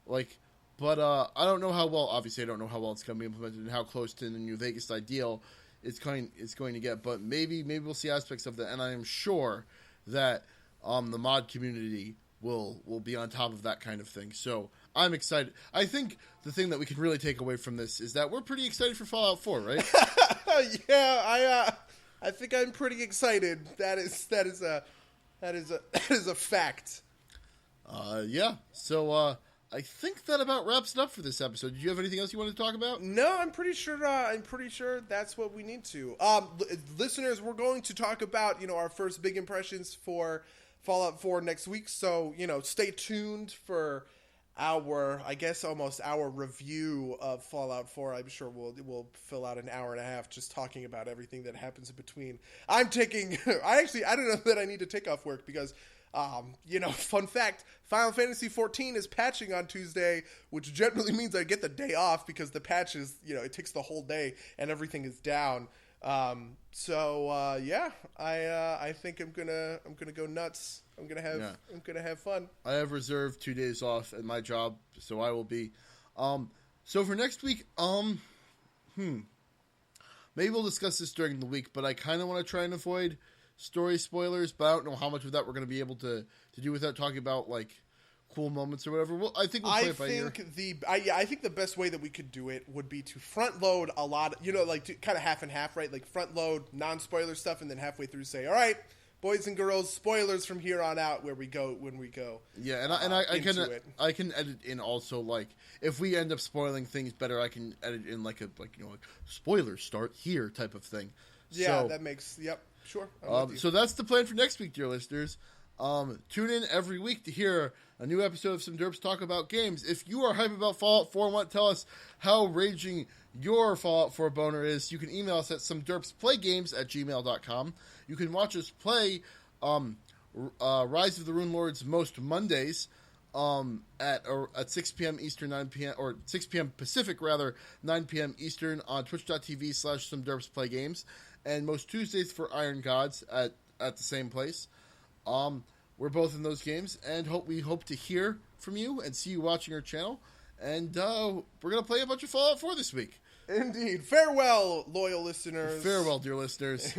Like, but I don't know how well, obviously I don't know how well it's going to be implemented and how close to the New Vegas ideal it's going to get, but maybe we'll see aspects of that, and I am sure that the mod community will be on top of that kind of thing. So I'm excited. I think the thing that we can really take away from this is that we're pretty excited for Fallout 4, right? Yeah, I think I'm pretty excited. That is a fact. Yeah. So I think that about wraps it up for this episode. Did you have anything else you wanted to talk about? No, I'm pretty sure that's what we need to. Listeners, we're going to talk about our first big impressions for Fallout 4 next week. So stay tuned for our review of Fallout 4. I'm sure we'll fill out an hour and a half just talking about everything that happens in between. I don't know that I need to take off work because, fun fact, Final Fantasy 14 is patching on Tuesday, which generally means I get the day off because the patch is, it takes the whole day and everything is down. I think I'm gonna go nuts. I'm gonna have fun. I have reserved 2 days off at my job, so I will be. So for next week, maybe we'll discuss this during the week, but I kind of want to try and avoid story spoilers, but I don't know how much of that we're going to be able to do without talking about, like, cool moments or whatever. Well, I think we'll play it by ear. I think the best way that we could do it would be to front load a lot, kind of half and half, right? Like front load non-spoiler stuff, and then halfway through say, all right, boys and girls, spoilers from here on out when we go. Yeah, and I can edit in also, like, if we end up spoiling things better, I can edit in like spoilers start here type of thing. Yeah, so, that makes sure. So that's the plan for next week, dear listeners. Tune in every week to hear a new episode of Some Derps Talk About Games. If you are hype about Fallout 4 and want to tell us how raging your Fallout 4 boner is, you can email us at somederpsplaygames@gmail.com. You can watch us play Rise of the Rune Lords most Mondays at 6 p.m. Eastern, 9 p.m. or 6 p.m. Pacific, rather, 9 p.m. Eastern on twitch.tv/somederpsplaygames, and most Tuesdays for Iron Gods at the same place. We're both in those games, and we hope to hear from you and see you watching our channel. And we're going to play a bunch of Fallout 4 this week. Indeed. Farewell, loyal listeners. Farewell, dear listeners.